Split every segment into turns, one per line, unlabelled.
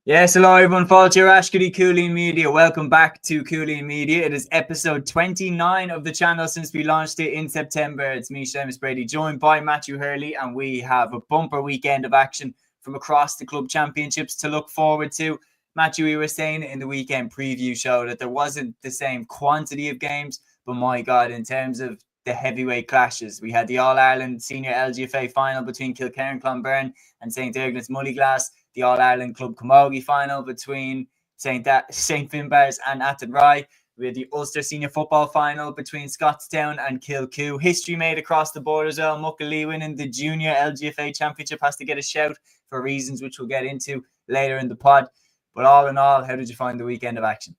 Yes, hello everyone. Fáilte Rashkity Cúilín Media. Welcome back to Cúilín Media. It is episode 29 of the channel since we launched it in September. It's me, Seamus Brady, joined by Matthew Hurley, and we have a bumper weekend of action from across the club championships to look forward to. Matthew, we were saying in the weekend preview show that there wasn't the same quantity of games, but my God, in terms of the heavyweight clashes, we had the All-Ireland Senior LGFA final between Kilkerrin, Clonberne and St. Ergn's Mullyglass, the All-Ireland Club Camogie Final between St. Finbarrs and Athenry. We had the Ulster Senior Football Final between Scotstown and Kilcoo. History made across the board as well. Muckalee winning the Junior LGFA Championship has to get a shout for reasons which we'll get into later in the pod. But all in all, how did you find the weekend of action?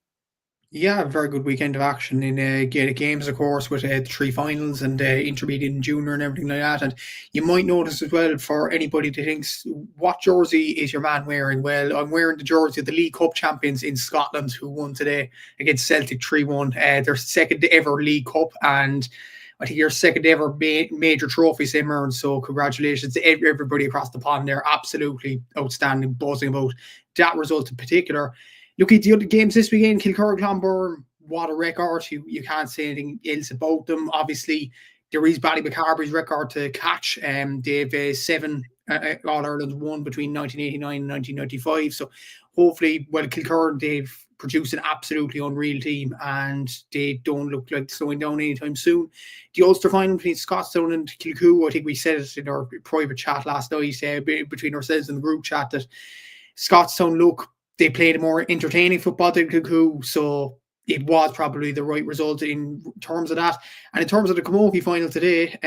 Yeah, very good weekend of action in Gaelic games, of course, with the three finals and intermediate and junior and everything like that. And you might notice as well, for anybody that thinks, what jersey is your man wearing? Well, I'm wearing the jersey of the League Cup champions in Scotland, who won today against Celtic 3-1. Their second ever League Cup, and I think your second ever major trophy same earned. So congratulations to everybody across the pond there. Absolutely outstanding, buzzing about that result in particular. Look at the other games this weekend. Kilkerrin, Clonberne, what a record. You can't say anything else about them. Obviously, there is Ballymacarbery's record to catch. They've 7 All-Ireland won between 1989 and 1995. So hopefully, Kilkerrin, they've produced an absolutely unreal team and they don't look like slowing down anytime soon. The Ulster final between Scotstown and Kilcoo, I think we said it in our private chat last night between ourselves and the group chat that Scotstown they played a more entertaining football than Kilcoo, so it was probably the right result in terms of that. And in terms of the Camogie final today,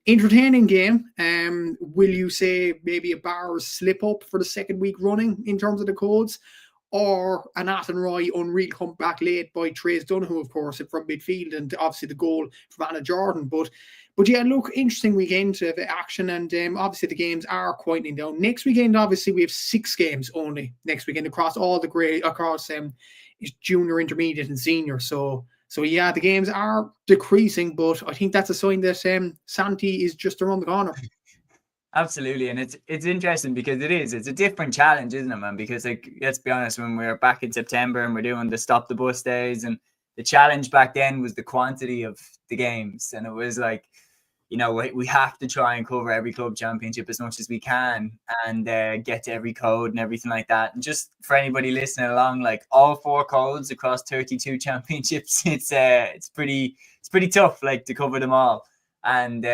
entertaining game. Will you say maybe a Barrs slip up for the second week running in terms of the codes? Or an Athenry unreal comeback late by Trace Donoghue, of course, from midfield, and obviously the goal from Anna Jordan. But yeah, look, interesting weekend of action, and obviously the games are quieting down. Next weekend, obviously, we have 6 games only next weekend across all the grade, across junior, intermediate, and senior. So yeah, the games are decreasing, but I think that's a sign that Santi is just around the corner.
Absolutely, and it's interesting because it's a different challenge, isn't it, man? Because let's be honest, when we were back in September and we're doing the stop the bus days, and the challenge back then was the quantity of the games, and it was like, we have to try and cover every club championship as much as we can and get to every code and everything like that. And just for anybody listening along, like all 4 codes across 32 championships, it's pretty tough, like, to cover them all. And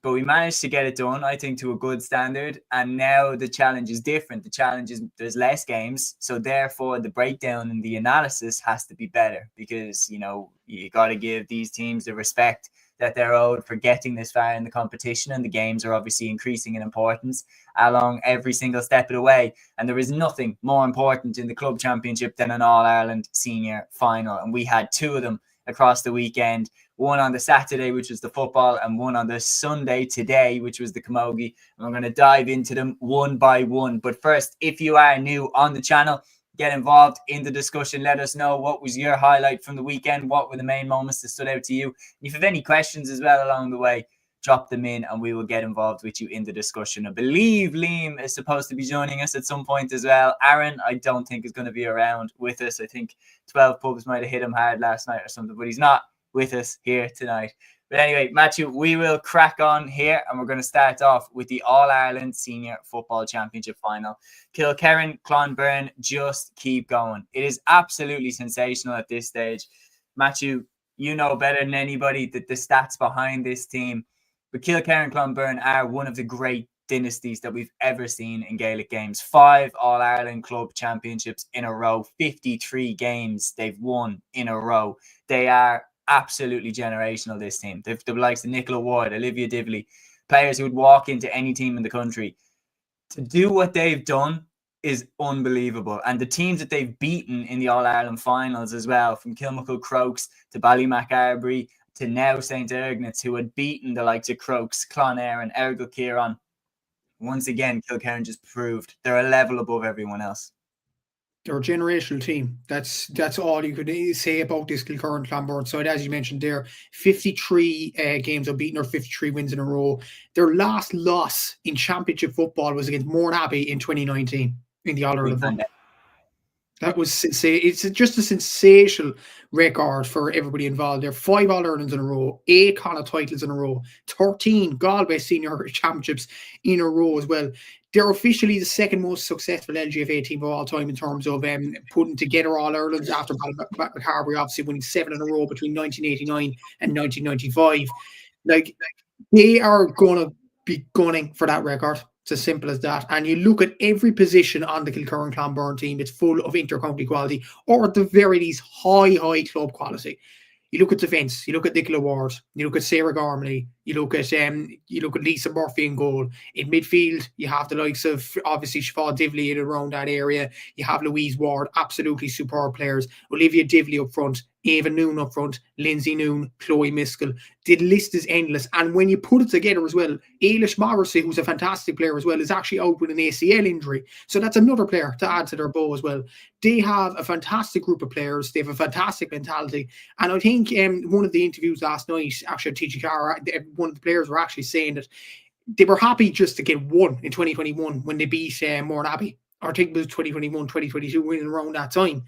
but we managed to get it done, I think, to a good standard. And now the challenge is different. The challenge is there's less games. So therefore, the breakdown and the analysis has to be better because, you got to give these teams the respect that they're owed for getting this far in the competition. And the games are obviously increasing in importance along every single step of the way. And there is nothing more important in the club championship than an All-Ireland senior final. And we had 2 of them across the weekend. One on the Saturday, which was the football, and one on the Sunday today, which was the Camogie. And we're going to dive into them one by one. But first, if you are new on the channel, get involved in the discussion. Let us know what was your highlight from the weekend. What were the main moments that stood out to you? And if you have any questions as well along the way, drop them in and we will get involved with you in the discussion. I believe Liam is supposed to be joining us at some point as well. Aaron, I don't think is going to be around with us. I think 12 pubs might have hit him hard last night or something, but he's not with us here tonight. But anyway, Matthew, we will crack on here and we're going to start off with the All-Ireland Senior Football Championship Final. Kilkerrin, Clonberne, just keep going. It is absolutely sensational at this stage. Matthew, you know better than anybody that the stats behind this team. But Kilkerrin, Clonberne are one of the great dynasties that we've ever seen in Gaelic games. 5 All-Ireland Club Championships in a row. 53 games they've won in a row. They are absolutely generational, this team. They've the likes of Nicola Ward, Olivia Divley, players who would walk into any team in the country. To do what they've done is unbelievable. And the teams that they've beaten in the All-Ireland finals as well, from Kilmacud Crokes to Ballymacarbery to now St. Ergn's, who had beaten the likes of Crokes, Clonberne, Kilkerrin. Once again, Kilkerrin just proved they're a level above everyone else.
They're a generational team. That's all you could say about this Kilkerrin Clonberne side. As you mentioned there, 53 games unbeaten or 53 wins in a row. Their last loss in championship football was against Mourne Abbey in 2019 in the All-Ireland final. That was it's just a sensational record for everybody involved. There are 5 All-Irelands in a row, 8 Connacht titles in a row, 13 Galway Senior Championships in a row as well. They're officially the second most successful LGFA team of all time in terms of putting together All-Irelands after Carberry obviously winning 7 in a row between 1989 and 1995. Like, they are going to be gunning for that record. It's as simple as that. And you look at every position on the Kilkerrin Clonberne team, it's full of inter-county quality, or at the very least, high club quality. You look at defence, you look at Nicola Ward, you look at Sarah Gormley, you look at Lisa Murphy in goal. In midfield, you have the likes of obviously Siobhan Divley in around that area. You have Louise Ward, absolutely superb players. Olivia Divley up front, Ava Noon up front, Lindsay Noon, Chloe Miskell. The list is endless. And when you put it together as well, Ailish Morrissey, who's a fantastic player as well, is actually out with an ACL injury. So that's another player to add to their bow as well. They have a fantastic group of players. They have a fantastic mentality. And I think one of the interviews last night, actually, TG Carr, one of the players were actually saying that they were happy just to get one in 2021 when they beat Mourne-Abbey. Or I think it was 2021, 2022, winning around that time.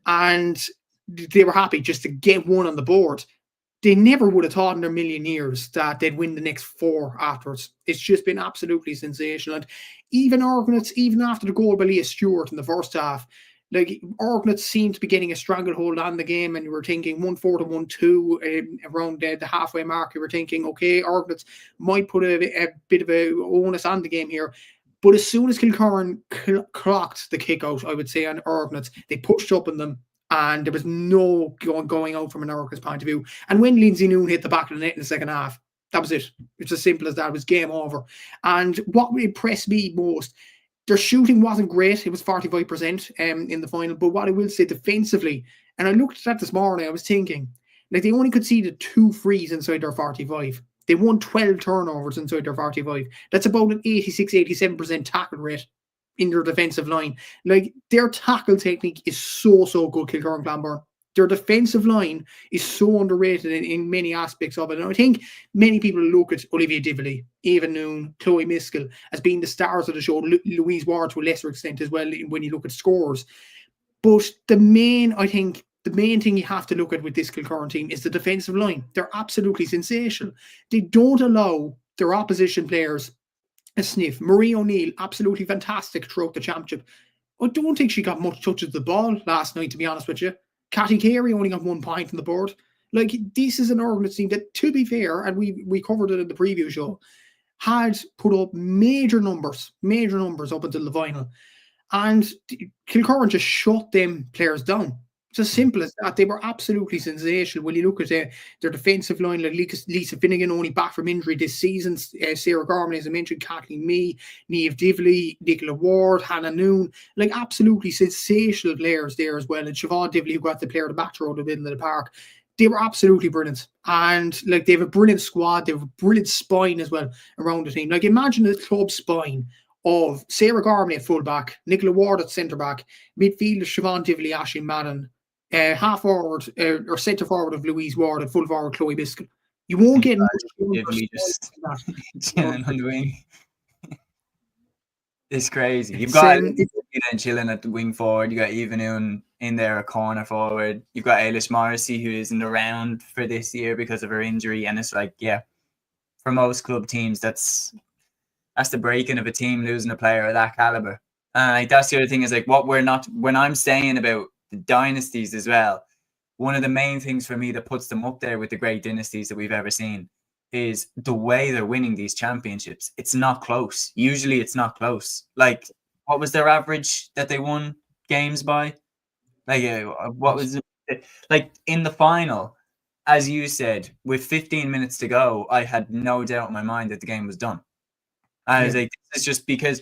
And they were happy just to get one on the board. They never would have thought in their million years that they'd win the next 4 afterwards. It's just been absolutely sensational. And even Argonauts, even after the goal by Leah Stewart in the first half, like Argonauts seemed to be getting a stranglehold on the game, and you were thinking 1-4 to 1-2 around the halfway mark. You were thinking, okay, Argonauts might put a bit of a onus on the game here. But as soon as Kilkerrin clocked the kick out, I would say, on Argonauts, they pushed up on them, and there was no going out from an Argonauts point of view. And when Lindsay Noon hit the back of the net in the second half, that was it. It's as simple as that. It was game over. And what impressed me most, their shooting wasn't great. It was 45% in the final. But what I will say defensively, and I looked at that this morning, I was thinking, like, they only conceded 2 frees inside their 45. They won 12 turnovers inside their 45. That's about an 86-87% tackle rate in their defensive line. Like, their tackle technique is so good, Kilkerrin Clonberne. Their defensive line is so underrated in many aspects of it. And I think many people look at Olivia Divley, Ava Noon, Chloe Miskell as being the stars of the show, Louise Ward to a lesser extent as well when you look at scores. But the main thing you have to look at with this Kilkerrin team is the defensive line. They're absolutely sensational. They don't allow their opposition players a sniff. Marie O'Neill, absolutely fantastic throughout the championship. I don't think she got much touches of the ball last night, to be honest with you. Cathy Carey only got 1 point on the board. Like, this is an Argonauts team that, to be fair, and we covered it in the preview show, had put up major numbers up until the final. And Kilkerrin just shut them players down. It's as simple as that. They were absolutely sensational. When you look at their defensive line, like Lisa Finnegan, only back from injury this season, Sarah Gorman, as I mentioned, Kathleen Mee, Niamh Divley, Nicola Ward, Hannah Noon, like absolutely sensational players there as well. And Siobhan Divley, who got the player of the back row in the middle of the park, they were absolutely brilliant. And like, they have a brilliant squad, they have a brilliant spine as well around the team. Like, imagine the club spine of Sarah Gorman at fullback, Nicola Ward at centre back, midfielder Siobhan Divley, Aisling Madden, half forward or centre forward of Louise Ward and full forward Chloe Miskell. You won't get
Divley just chilling on the wing. It's crazy. You've got chilling at the wing forward. You got Eva Noon in there, a corner forward. You've got Ailish Morrissey, who isn't around for this year because of her injury. And it's like, yeah, for most club teams, that's the breaking of a team losing a player of that caliber. Like, that's the other thing is, like, when I'm saying about the dynasties as well, one of the main things for me that puts them up there with the great dynasties that we've ever seen is the way they're winning these championships. It's not close. Usually it's not close. Like, what was their average that they won games by? Like, what was it? Like, in the final, as you said, with 15 minutes to go, I had no doubt in my mind that the game was done. I was like, this is just because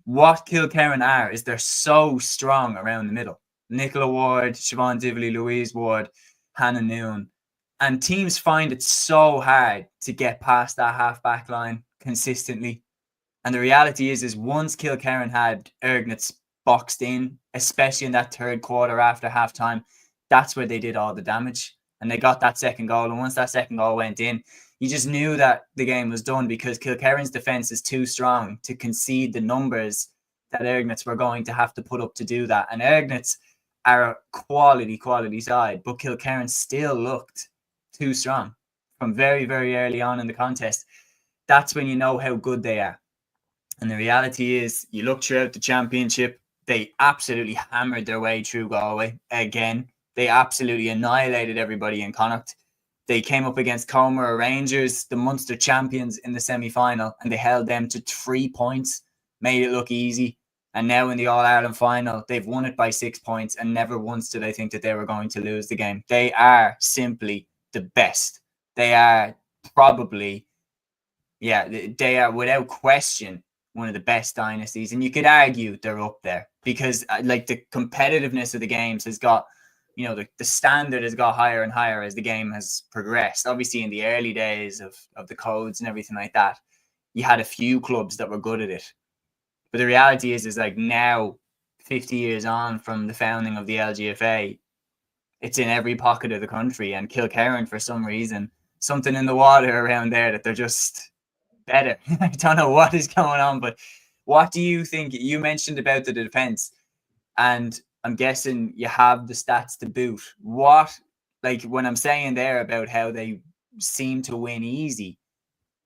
what Kilkerrin are is they're so strong around the middle. Nicola Ward, Siobhan Divley, Louise Ward, Hannah Noon. And teams find it so hard to get past that half-back line consistently. And the reality is once Kilkerrin had Argonauts boxed in, especially in that third quarter after halftime, that's where they did all the damage. And they got that second goal. And once that second goal went in, you just knew that the game was done because Kilkerrin's defence is too strong to concede the numbers that Argonauts were going to have to put up to do that. And Argonauts, are a quality side, but Kilkerrin still looked too strong from very, very early on in the contest. That's when you know how good they are. And the reality is, you look throughout the championship, they absolutely hammered their way through Galway again. They absolutely annihilated everybody in Connacht. They came up against Comer Rangers, the Munster champions, in the semi-final, and they held them to 3 points, made it look easy. And now in the All-Ireland final, they've won it by 6 points, and never once did I think that they were going to lose the game. They are simply the best. They are probably, they are without question one of the best dynasties. And you could argue they're up there because like the competitiveness of the games has got, you know, the standard has got higher and higher as the game has progressed. Obviously, in the early days of the codes and everything like that, you had a few clubs that were good at it. But the reality is like now, 50 years on from the founding of the LGFA, it's in every pocket of the country. And Kilkerrin, for some reason, something in the water around there that they're just better. I don't know what is going on, but what do you think? You mentioned about the defense, and I'm guessing you have the stats to boot. What, like when I'm saying there about how they seem to win easy,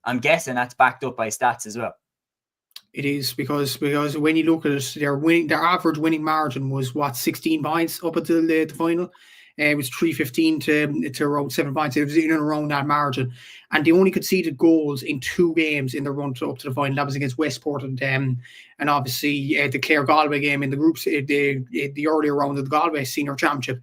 I'm guessing that's backed up by stats as well.
It is because when you look at it, their average winning margin was 16 points up until the final. It was 315 to around 7 points. It was in and around that margin, and they only conceded goals in 2 games in the run up to the final. That was against Westport and obviously the Clare Galway game in the groups, the earlier round of the Galway Senior Championship.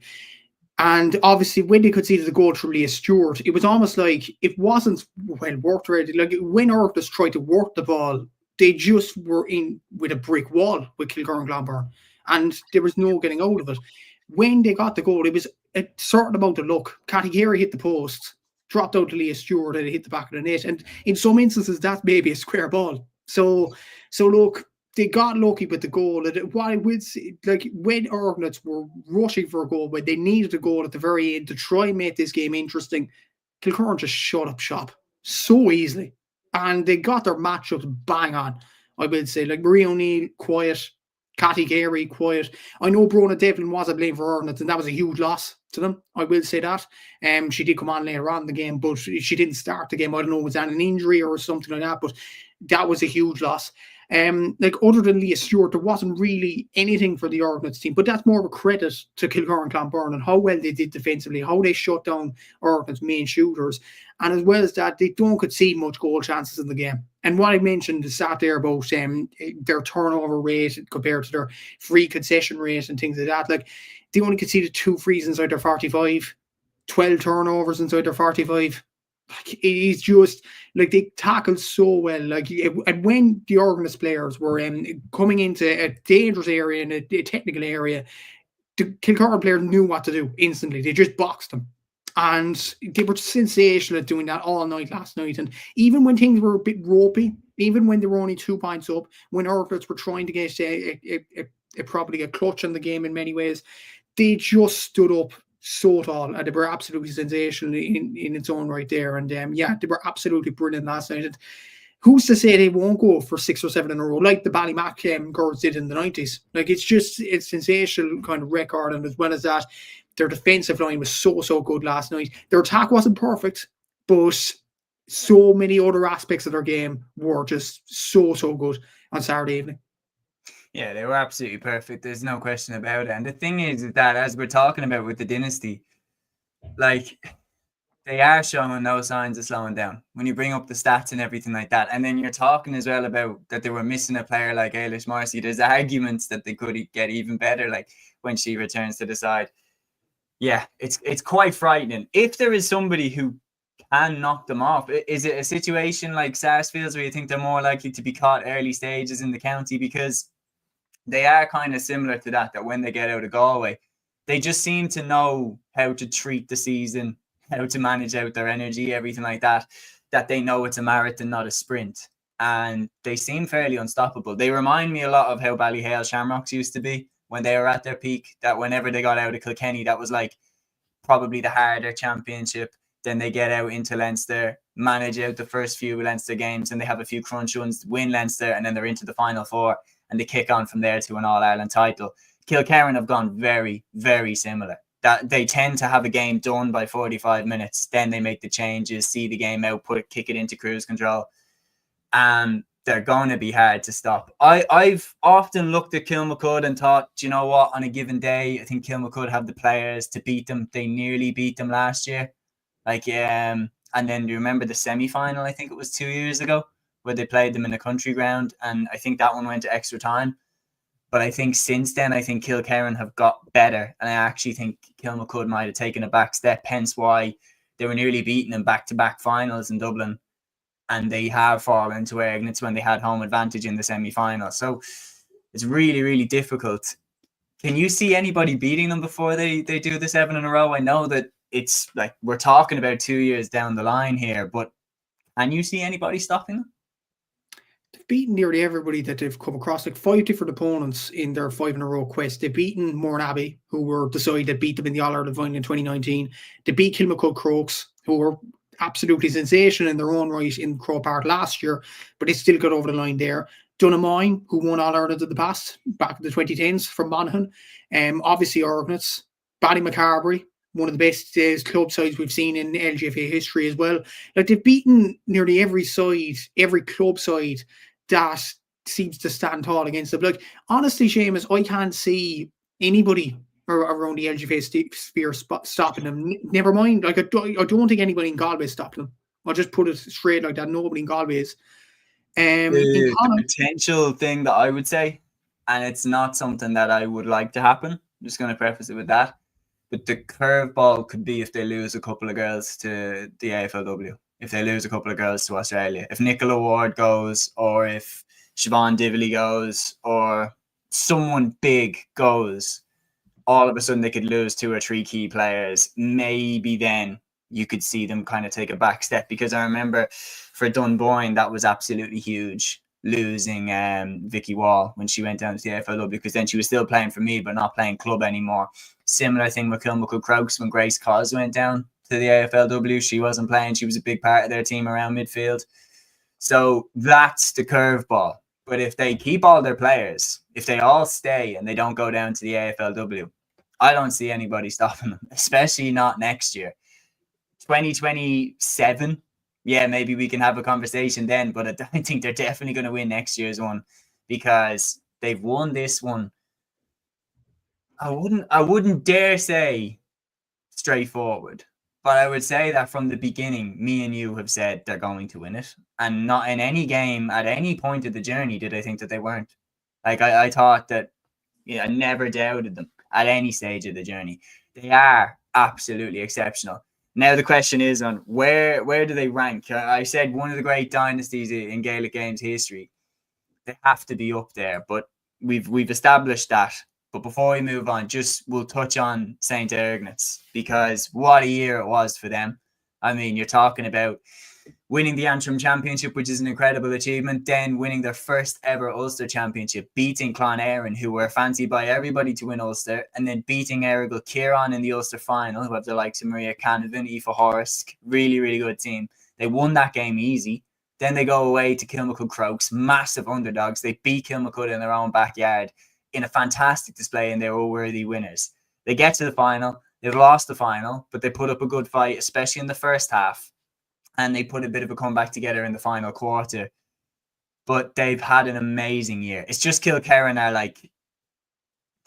And obviously, when they conceded the goal through Leah Stewart, it was almost like it wasn't well worked already. Like when Orcas tried to work the ball, they just were in with a brick wall with Kilkerrin Clonberne, and there was no getting out of it. When they got the goal, it was a certain amount of luck. Cathy Carey hit the post, dropped out to Leah Stewart, and it hit the back of the net. And in some instances, that's maybe a square ball. So look, they got lucky with the goal. And what I would say, like when Orgnuts were rushing for a goal, when they needed a goal at the very end to try and make this game interesting, Kilkerrin just shut up shop so easily. And they got their matchups bang on, I would say. Like Marie O'Neill, quiet. Cathy Carey, quiet. I know Brona Devlin was a blame for Ornans, and that was a huge loss to them. I will say that. She did come on later on in the game, but she didn't start the game. I don't know, was that an injury or something like that, but that was a huge loss. Like other than Leah Stewart, there wasn't really anything for the Ornans team, but that's more of a credit to Kilkerrin Clonberne and how well they did defensively, how they shut down Ornans' main shooters, and as well as that, they don't concede much goal chances in the game. And what I mentioned is that there about their turnover rate compared to their free concession rate and things like that. Like they only conceded 2 frees inside their 45, 12 turnovers inside their 45. Like it is just like they tackled so well. Like and when the Organs players were coming into a dangerous area and a technical area, the Kilkerrin players knew what to do instantly. They just boxed them. And they were sensational at doing that all night last night. And even when things were a bit ropey, even when they were only 2 points up, when Orcas were trying to get probably a clutch in the game in many ways, they just stood up so tall, and they were absolutely sensational in its own right there. And they were absolutely brilliant last night. And who's to say they won't go for 6 or 7 in a row, like the Ballymac girls did in the 90s? Like it's sensational kind of record, and as well as that, their defensive line was so good last night. Their attack wasn't perfect, but so many other aspects of their game were just so good on Saturday evening.
Yeah, they were absolutely perfect. There's no question about it. And the thing is that, as we're talking about with the dynasty, like they are showing no signs of slowing down when you bring up the stats and everything like that. And then you're talking as well about that they were missing a player like Ailish Morrissey. There's arguments that they could get even better, like when she returns to the side. Yeah, it's quite frightening. If there is somebody who can knock them off, is it a situation like Sarsfields where you think they're more likely to be caught early stages in the county? Because they are kind of similar to that when they get out of Galway, they just seem to know how to treat the season, how to manage out their energy, everything like that they know it's a marathon, not a sprint. And they seem fairly unstoppable. They remind me a lot of how Ballyhale Shamrocks used to be when they were at their peak, that whenever they got out of Kilkenny, that was like probably the harder championship. Then they get out into Leinster, manage out the first few Leinster games, and they have a few crunch ones, win Leinster, and then they're into the Final Four, and they kick on from there to an All-Ireland title. Kilkerrin have gone very, very similar. That they tend to have a game done by 45 minutes. Then they make the changes, see the game out, kick it into cruise control. And they're going to be hard to stop. I've often looked at Kilmacud and thought, do you know what? On a given day, I think Kilmacud have the players to beat them. They nearly beat them last year. And then you remember the semi-final, I think it was 2 years ago, where they played them in a country ground. And I think that one went to extra time. But I think since then, I think Kilkerrin have got better. And I actually think Kilmacud might have taken a back step, hence why they were nearly beaten in back-to-back finals in Dublin. And they have fallen to Ignitz when they had home advantage in the semi-final. So it's really, really difficult. Can you see anybody beating them before they do the 7 in a row? I know that it's like we're talking about 2 years down the line here, but can you see anybody stopping them?
They've beaten nearly everybody that they've come across, like 5 different opponents in their 5 in a row quest. They've beaten Mourne who were the side that beat them in the All-Ireland final in 2019. They beat Kilmacud Crokes, who were absolutely sensational in their own right in Crow Park last year, but they still got over the line there. Donaghmoyne, who won All-Ireland in the past, back in the 2010s from Monaghan. Obviously Ignitz, Ballymacarbery, one of the best club sides we've seen in LGFA history as well. Like, they've beaten nearly every side, every club side that seems to stand tall against them. Like, honestly, Seamus, I can't see anybody around the LGFA sphere stopping them. Never mind. Like, I don't think anybody in Galway is stopping them. I'll just put it straight like that. Nobody in Galway is.
The potential thing that I would say, and it's not something that I would like to happen, I'm just going to preface it with that, but the curveball could be if they lose a couple of girls to the AFLW, if they lose a couple of girls to Australia, if Nicola Ward goes, or if Siobhan Dively goes, or someone big goes, all of a sudden they could lose 2 or 3 key players. Maybe then you could see them kind of take a back step, because I remember for Dunboyne, that was absolutely huge, losing Vicky Wall when she went down to the AFLW, because then she was still playing for me, but not playing club anymore. Similar thing with Kilmacud Crokes when Grace Cos went down to the AFLW. She wasn't playing. She was a big part of their team around midfield. So that's the curveball. But if they keep all their players, if they all stay and they don't go down to the AFLW, I don't see anybody stopping them, especially not next year. 2027, yeah, maybe we can have a conversation then, but I think they're definitely going to win next year's one, because they've won this one. I wouldn't dare say straightforward, but I would say that from the beginning, me and you have said they're going to win it, and not in any game at any point of the journey did I think that they weren't. Like, I thought that, I never doubted them at any stage of the journey. They are absolutely exceptional. Now the question is on where do they rank? I said one of the great dynasties in Gaelic games history. They have to be up there, but we've established that. But before we move on, we'll touch on St. Ignatz, because what a year it was for them. I mean, you're talking about winning the Antrim Championship, which is an incredible achievement, then winning their first ever Ulster Championship, beating Clonberne, who were fancied by everybody to win Ulster, and then beating Kilkerrin in the Ulster final, who have the likes of Maria Canavan, Aoife Horsk, really, really good team. They won that game easy. Then they go away to Kilmacud Crokes, massive underdogs. They beat Kilmacud in their own backyard in a fantastic display, and they were worthy winners. They get to the final. They've lost the final, but they put up a good fight, especially in the first half. And they put a bit of a comeback together in the final quarter. But they've had an amazing year. It's just Kilkerrin are like,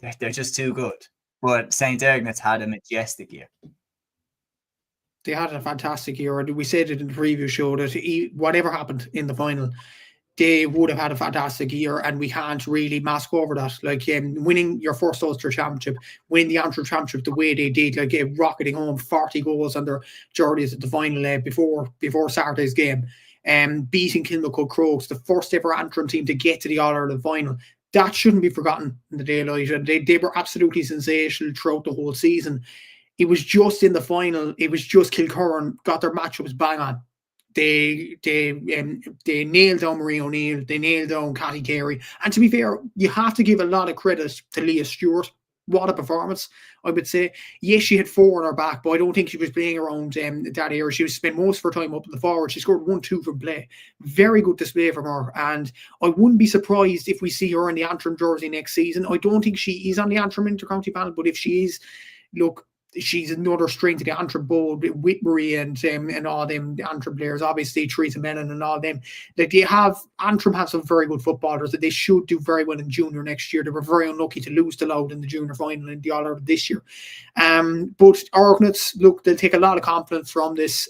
they're just too good. But St. Ignatz had a majestic year.
They had a fantastic year. We said it in the previous show that whatever happened in the final, they would have had a fantastic year, and we can't really mask over that. Like, winning your first Ulster Championship, winning the Antrim Championship the way they did, like rocketing home 40 goals on their journeys at the final before Saturday's game, beating Kilmacud Crokes, the first ever Antrim team to get to the All-Ireland final. That shouldn't be forgotten in the daylight. And they were absolutely sensational throughout the whole season. It was just in the final, it was just Kilkerrin got their matchups bang on. They nailed down Marie O'Neill. They nailed down Cathy Carey. And to be fair, you have to give a lot of credit to Leah Stewart. what a performance, I would say. Yes, she had 4 on her back, but I don't think she was playing around that area. She was spent most of her time up in the forward. She scored 1-2 from play. Very good display from her. And I wouldn't be surprised if we see her in the Antrim jersey next season. I don't think she is on the Antrim Intercounty panel, but if she is, look, she's another strength to the Antrim board with Marie and all them Antrim players, obviously Teresa Menon and all them. Like Antrim have some very good footballers that they should do very well in junior next year. They were very unlucky to lose to Louth in the junior final in the All-Ireland this year. But Argonauts, look, they'll take a lot of confidence from this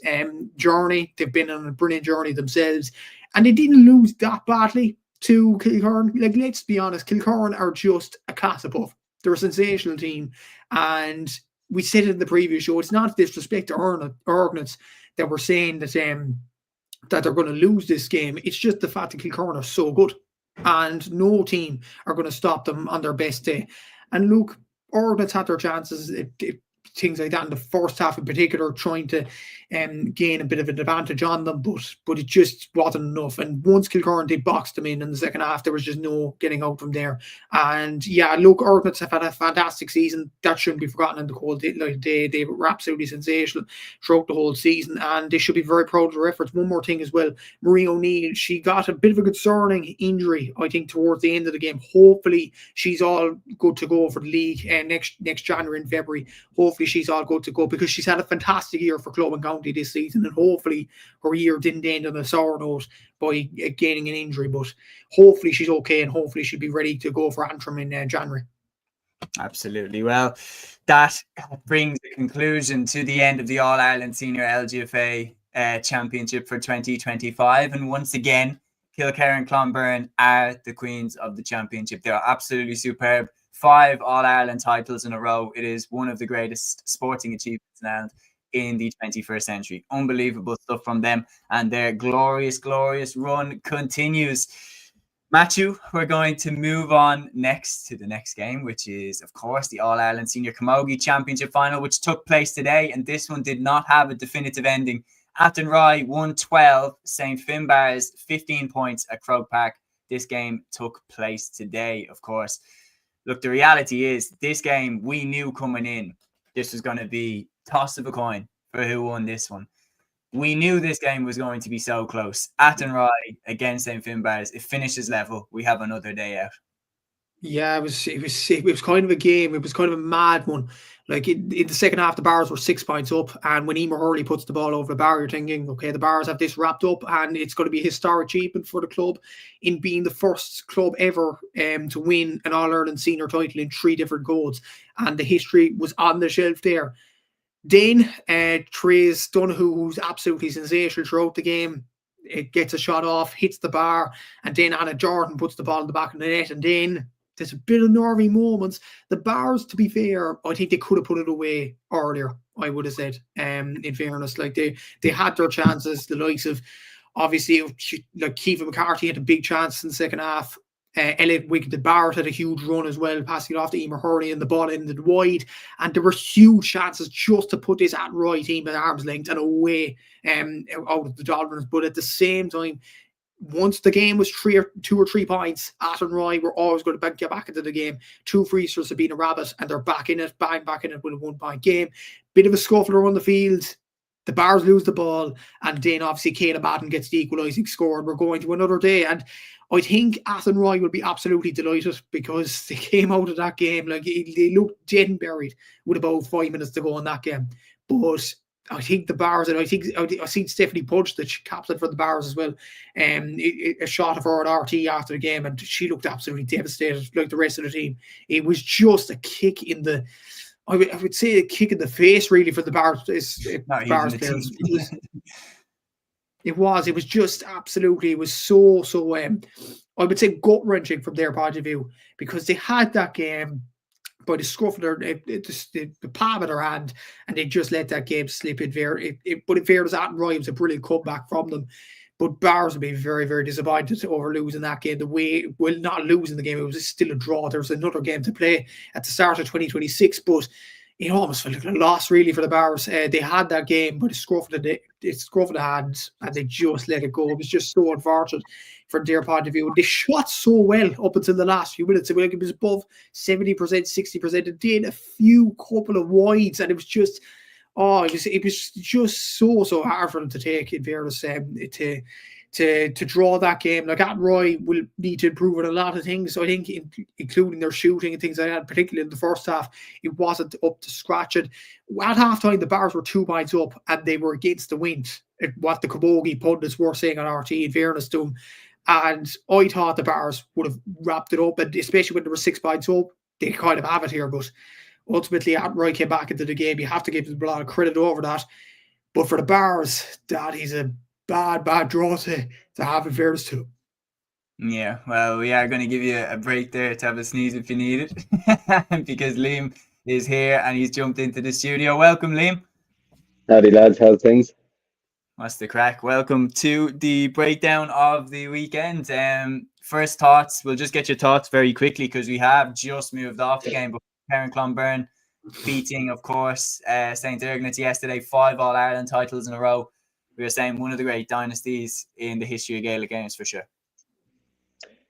journey. They've been on a brilliant journey themselves, and they didn't lose that badly to Kilkerrin. Like, let's be honest, Kilkerrin are just a class above. They're a sensational team, and we said it in the previous show, it's not disrespect to Argonauts that we're saying that that they're going to lose this game. It's just the fact that Kilkerrin are so good, and no team are going to stop them on their best day. And look, Argonauts had their chances, things like that in the first half in particular, trying to gain a bit of an advantage on them, but it just wasn't enough. And once Kilkerrin did box them in the second half, there was just no getting out from there. And yeah, look, Argonauts have had a fantastic season. That shouldn't be forgotten in the cold. They were absolutely sensational throughout the whole season, and they should be very proud of their efforts. One more thing as well, Marie O'Neill, she got a bit of a concerning injury, I think, towards the end of the game. Hopefully she's all good to go for the league next January and February. Hopefully she's all good to go, because she's had a fantastic year for Clonberne County this season, and hopefully her year didn't end on a sour note by gaining an injury, but hopefully she's okay, and hopefully she'll be ready to go for Antrim in January.
Absolutely. Well, that brings a conclusion to the end of the All-Ireland Senior LGFA Championship for 2025, and once again Kilkerrin Clonberne are the queens of the championship. They are absolutely superb. 5 All-Ireland titles in a row. It is one of the greatest sporting achievements in Ireland in the 21st century. Unbelievable stuff from them, and their glorious run continues. Matthew, we're going to move on next to the next game, which is, of course, the All-Ireland Senior Camogie Championship Final, which took place today, and this one did not have a definitive ending. Athenry won 12, St. Finbarr's 15 points at Croke Park. This game took place today, of course. Look, the reality is, this game, we knew coming in, this was going to be toss of a coin for who won this one. We knew this game was going to be so close. Athenry against St. Finbarr's. It finishes level. We have another day out.
Yeah, it was kind of a game. It was kind of a mad one. Like in the second half, the Bars were 6 points up, and when Emer Hurley puts the ball over the bar, you're thinking, okay, the Bars have this wrapped up, and it's going to be a historic achievement for the club in being the first club ever to win an All-Ireland Senior title in 3 different codes, and the history was on the shelf there. Then Therese Donoghue, who's absolutely sensational throughout the game, it gets a shot off, hits the bar, and then Anna Jordan puts the ball in the back of the net, and then there's a bit of nervy moments. The Bars, to be fair, I think they could have put it away earlier, I would have said, in fairness. Like they had their chances, the likes of, obviously, like Kiva McCarthy had a big chance in the second half. Elliot Wiggington Barrett had a huge run as well, passing it off to Emer Hurley, and the ball ended wide. And there were huge chances just to put this Athenry team at arm's length and away out of the Dolphins. But at the same time, once the game was 2 or 3 points, Athenry were always going to get back into the game. 2 free throws have been a rabbit, and they're back in it, back in it with a 1 point game. Bit of a scuffle on the field. The Bars lose the ball, and then obviously Kayla Madden gets the equalising score, and we're going to another day. And I think Athenry will be absolutely delighted, because they came out of that game like they looked dead and buried with about 5 minutes to go in that game. But I think the Bars, and I seen Stephanie Pudge, the captain for the Bars as well, a shot of her at RT after the game, and she looked absolutely devastated like the rest of the team. It was just a kick in the, I would say a kick in the face, really, for the Bars players. It was just absolutely, it was so I would say gut-wrenching from their point of view, because they had that game by the scruff of the palm of their hand, and they just let that game slip in there. But in fairness, Athenry, it was a brilliant comeback from them. But Bars will be very, very disappointed over losing that game. Not losing the game, it was still a draw. There was another game to play at the start of 2026, but it almost felt like a loss, really, for the Bars. They had that game by the scruff of the hand, and they just let it go. It was just so unfortunate. from their point of view. They shot so well up until the last few minutes. It was above 70%, 60%, and then a couple of wides, and it was just, it was just so hard for them to take, in fairness, to draw that game. Like, Attenroy will need to improve on a lot of things, I think, including their shooting and things like that. Particularly in the first half, it wasn't up to scratch. And at halftime, the Bars were 2 points up, and they were against the wind. What the Camogie pundits were saying on RT, in fairness to them. And I thought the Bars would have wrapped it up, and especially when there were 6 points up, they kind of have it here. But ultimately, Attenroy came back into the game. You have to give them a lot of credit over that. But for the Bars, that is a bad draw to have, in fairness to.
Yeah, well, we are going to give you a break there to have a sneeze if you need it, because Liam is here and he's jumped into the studio. Welcome, Liam.
Howdy, lads. How's things?
What's the crack? Welcome to the breakdown of the weekend. First thoughts, we'll just get your thoughts very quickly because we have just moved off the game, but Clonberne beating, of course, St. Ergnitz yesterday, 5 All-Ireland titles in a row. We were saying one of the great dynasties in the history of Gaelic games, for sure.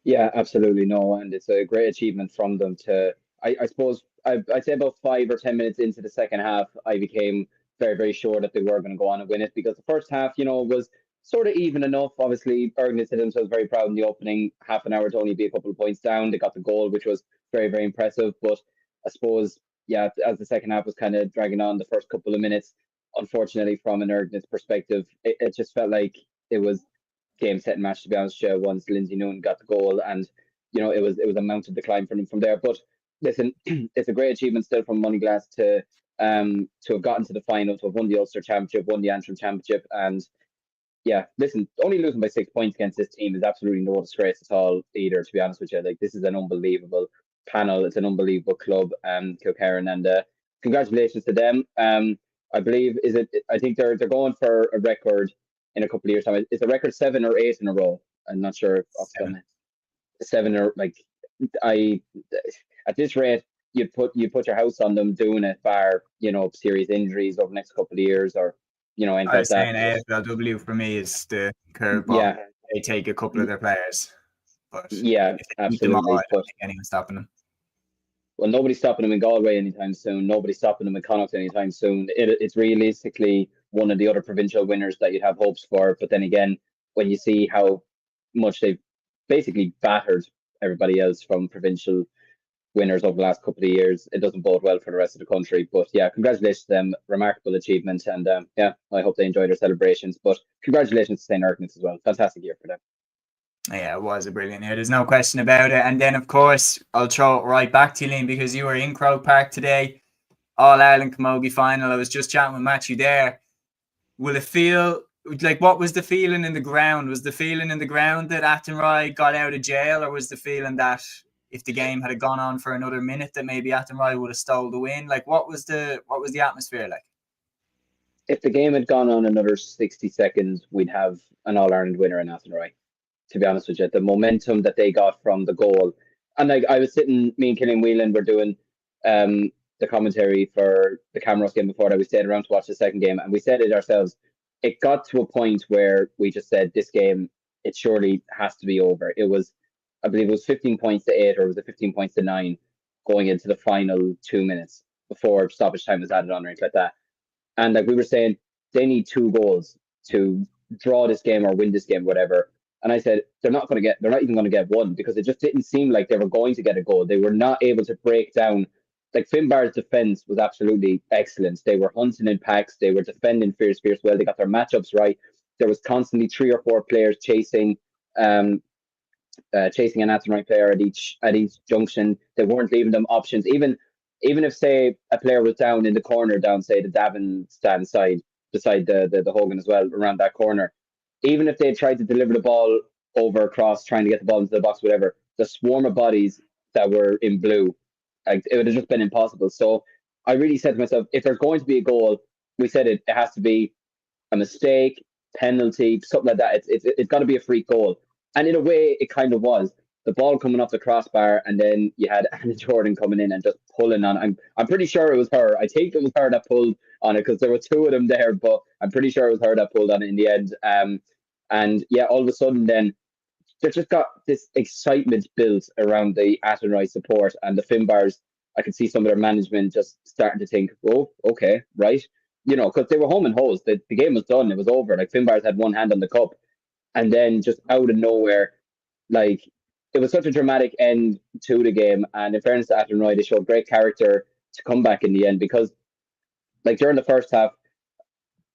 Yeah, absolutely. No, and it's a great achievement from them to, I suppose, I'd say about 5 or 10 minutes into the second half, I became very, very sure that they were going to go on and win it, because the first half, was sort of even enough. Obviously, Ergnitz did themselves very proud in the opening half an hour to only be a couple of points down. They got the goal, which was very, very impressive. But I suppose, yeah, as the second half was kind of dragging on, the first couple of minutes, unfortunately, from an Ergnitz perspective, it just felt like it was game, set, and match, to be honest. Once Lindsay Noon got the goal, and it was a mountain decline for them from there. But listen, it's a great achievement still from Moneyglass to have gotten to the final, to have won the Ulster Championship, won the Antrim Championship, and yeah, listen, only losing by 6 points against this team is absolutely no disgrace at all either, to be honest with you. Like, this is an unbelievable panel. It's an unbelievable club, Kilkerrin, and congratulations to them. I believe I think they're going for a record in a couple of years' time. It's a record 7 or 8 in a row. I'm not sure if 7 or at this rate you'd put your house on them doing it, bar serious injuries over the next couple of years, or anything like that.
I was saying AFLW for me is the curveball.
Yeah,
they take a couple of their players, but
yeah, absolutely.
I don't think anyone's stopping them.
Well, nobody's stopping them in Galway anytime soon. Nobody's stopping them in Connacht anytime soon. It's realistically one of the other provincial winners that you'd have hopes for. But then again, when you see how much they've basically battered everybody else from provincial winners over the last couple of years, it doesn't bode well for the rest of the country. But yeah, congratulations to them. Remarkable achievement. And yeah, I hope they enjoy their celebrations. But congratulations to St. Ergnitz as well. Fantastic year for them.
Yeah, it was a brilliant year. There's no question about it. And then, of course, I'll throw it right back to you, Liam, because you were in Croke Park today, All-Ireland Camogie Final. I was just chatting with Matthew there. Will it feel like, what was the feeling in the ground? Was the feeling in the ground that Attenroy got out of jail, or was the feeling that if the game had gone on for another minute, that maybe Attenroy would have stole the win? Like, what was the atmosphere like?
If the game had gone on another 60 seconds, we'd have an All-Ireland winner in Attenroy, to be honest with you. The momentum that they got from the goal. And I was sitting, me and Killian Whelan were doing the commentary for the Camrose game before that. We stayed around to watch the second game, and we said it ourselves. It got to a point where we just said, this game, it surely has to be over. It was, I believe it was 15 points to 8, or was it 15 points to 9 going into the final 2 minutes before stoppage time was added on, or anything like that. And like we were saying, they need 2 goals to draw this game or win this game, whatever. And I said, they're not even going to get one, because it just didn't seem like they were going to get a goal. They were not able to break down. Like, Finbar's defense was absolutely excellent. They were hunting in packs. They were defending fierce well. They got their matchups right. There was constantly 3 or 4 players chasing an Attenroy player at each junction. They weren't leaving them options. Even if, say, a player was down in the corner, down, say, the Davin stand side, beside the Hogan as well, around that corner, even if they tried to deliver the ball over across, trying to get the ball into the box, whatever, the swarm of bodies that were in blue, like, it would have just been impossible. So I really said to myself, if there's going to be a goal, we said it has to be a mistake, penalty, something like that. It's got to be a free goal. And in a way, it kind of was. The ball coming off the crossbar, and then you had Anna Jordan coming in and just pulling on. I'm pretty sure it was her. I think it was her that pulled on it, because there were 2 of them there, but I'm pretty sure it was her that pulled on it in the end. And yeah, all of a sudden then they've just got this excitement built around the Athenry support and the Finbars. I could see some of their management just starting to think, oh, okay, right. Because they were home and hosed. The game was done. It was over. Like, Finbars had one hand on the cup. And then just out of nowhere, like, it was such a dramatic end to the game. And in fairness to Athenry, they showed great character to come back in the end because, like, during the first half,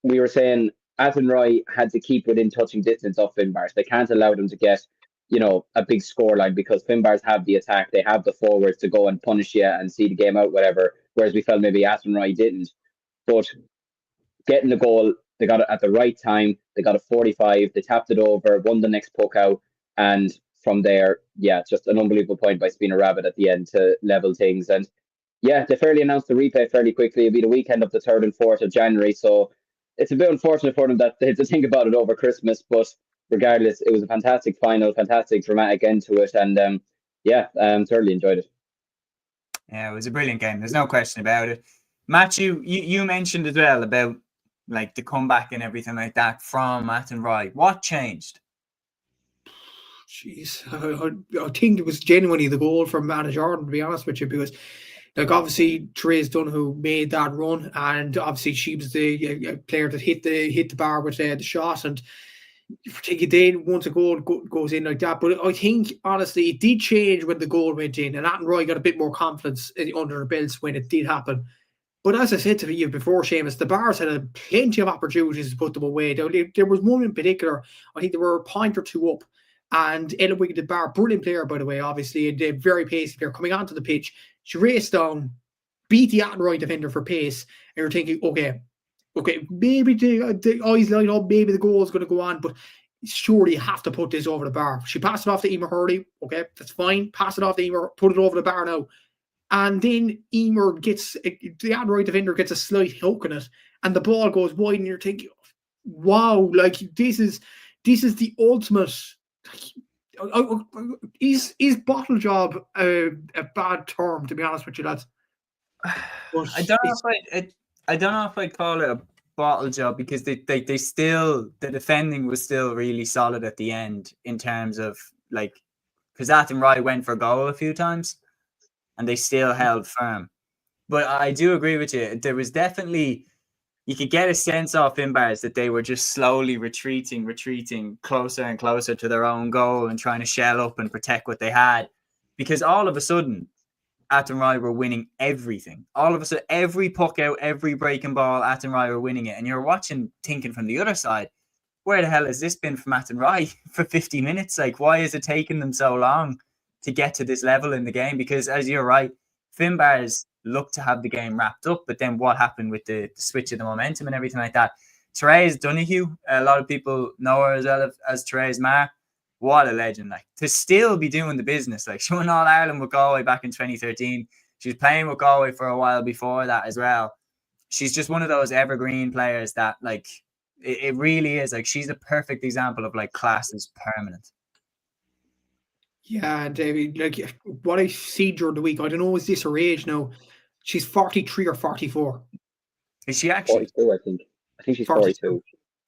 we were saying Athenry had to keep within touching distance of Finbars. They can't allow them to get, a big scoreline because Finbars have the attack. They have the forwards to go and punish you and see the game out, whatever. Whereas we felt maybe Athenry didn't. But getting the goal, they got it at the right time. They got a 45. They tapped it over, won the next puck out. And from there, yeah, just an unbelievable point by Spina Rabbit at the end to level things. And yeah, they fairly announced the replay fairly quickly. It'll be the weekend of the 3rd and 4th of January. So it's a bit unfortunate for them that they had to think about it over Christmas. But regardless, it was a fantastic final, fantastic dramatic end to it. And thoroughly enjoyed it.
Yeah, it was a brilliant game. There's no question about it. Matthew, you mentioned as well about like the comeback and everything like that from Athenry. What changed?
Jeez, I think it was genuinely the goal from Anna Jordan, to be honest with you, because like obviously Therese Donoghue made that run, and obviously she was the player that hit the bar with the shot, and then once a goal goes in like that. But I think honestly it did change when the goal went in, and Athenry got a bit more confidence under their belts when it did happen. But as I said to you before, Seamus, the Bars had plenty of opportunities to put them away. There was one in particular, I think they were a point or two up, and Ellen Wiggin, the Bar, brilliant player, by the way, obviously, and a very pacey player, coming onto the pitch. She raced down, beat the Athenry defender for pace, and you're thinking, okay, maybe the eyes light up, maybe the goal is going to go on, but surely you have to put this over the bar. She passed it off to Emer Hurley, okay, that's fine. Pass it off to Emer, put it over the bar now. And then Emer gets, the Athenry defender gets a slight hook in it, and the ball goes wide, and you're thinking, wow, like this is the ultimate. Is bottle job a bad term, to be honest with you, lads?
I don't know if I'd call it a bottle job because they still, the defending was still really solid at the end in terms of like, because Athenry went for a goal a few times and they still held firm. But I do agree with you. There was definitely, you could get a sense off Finbars that they were just slowly retreating closer and closer to their own goal and trying to shell up and protect what they had. Because all of a sudden, Athenry were winning everything. All of a sudden, every puck out, every breaking ball, Athenry were winning it. And you're watching, thinking from the other side, where the hell has this been from Athenry for 50 minutes? Like, why is it taking them so long to get to this level in the game? Because as you're right, Finbars looked to have the game wrapped up, but then what happened with the switch of the momentum and everything like that? Therese Donoghue, a lot of people know her as well as Therese Marr. What a legend, like, to still be doing the business. Like, she won All Ireland with Galway back in 2013. She was playing with Galway for a while before that as well. She's just one of those evergreen players that, like, it really is. Like, she's a perfect example of, like, class is permanent.
Yeah, David, like, what I see during the week, I don't know, is this her age now? She's 43 or 44.
Is she actually?
42, I think. I think she's 42.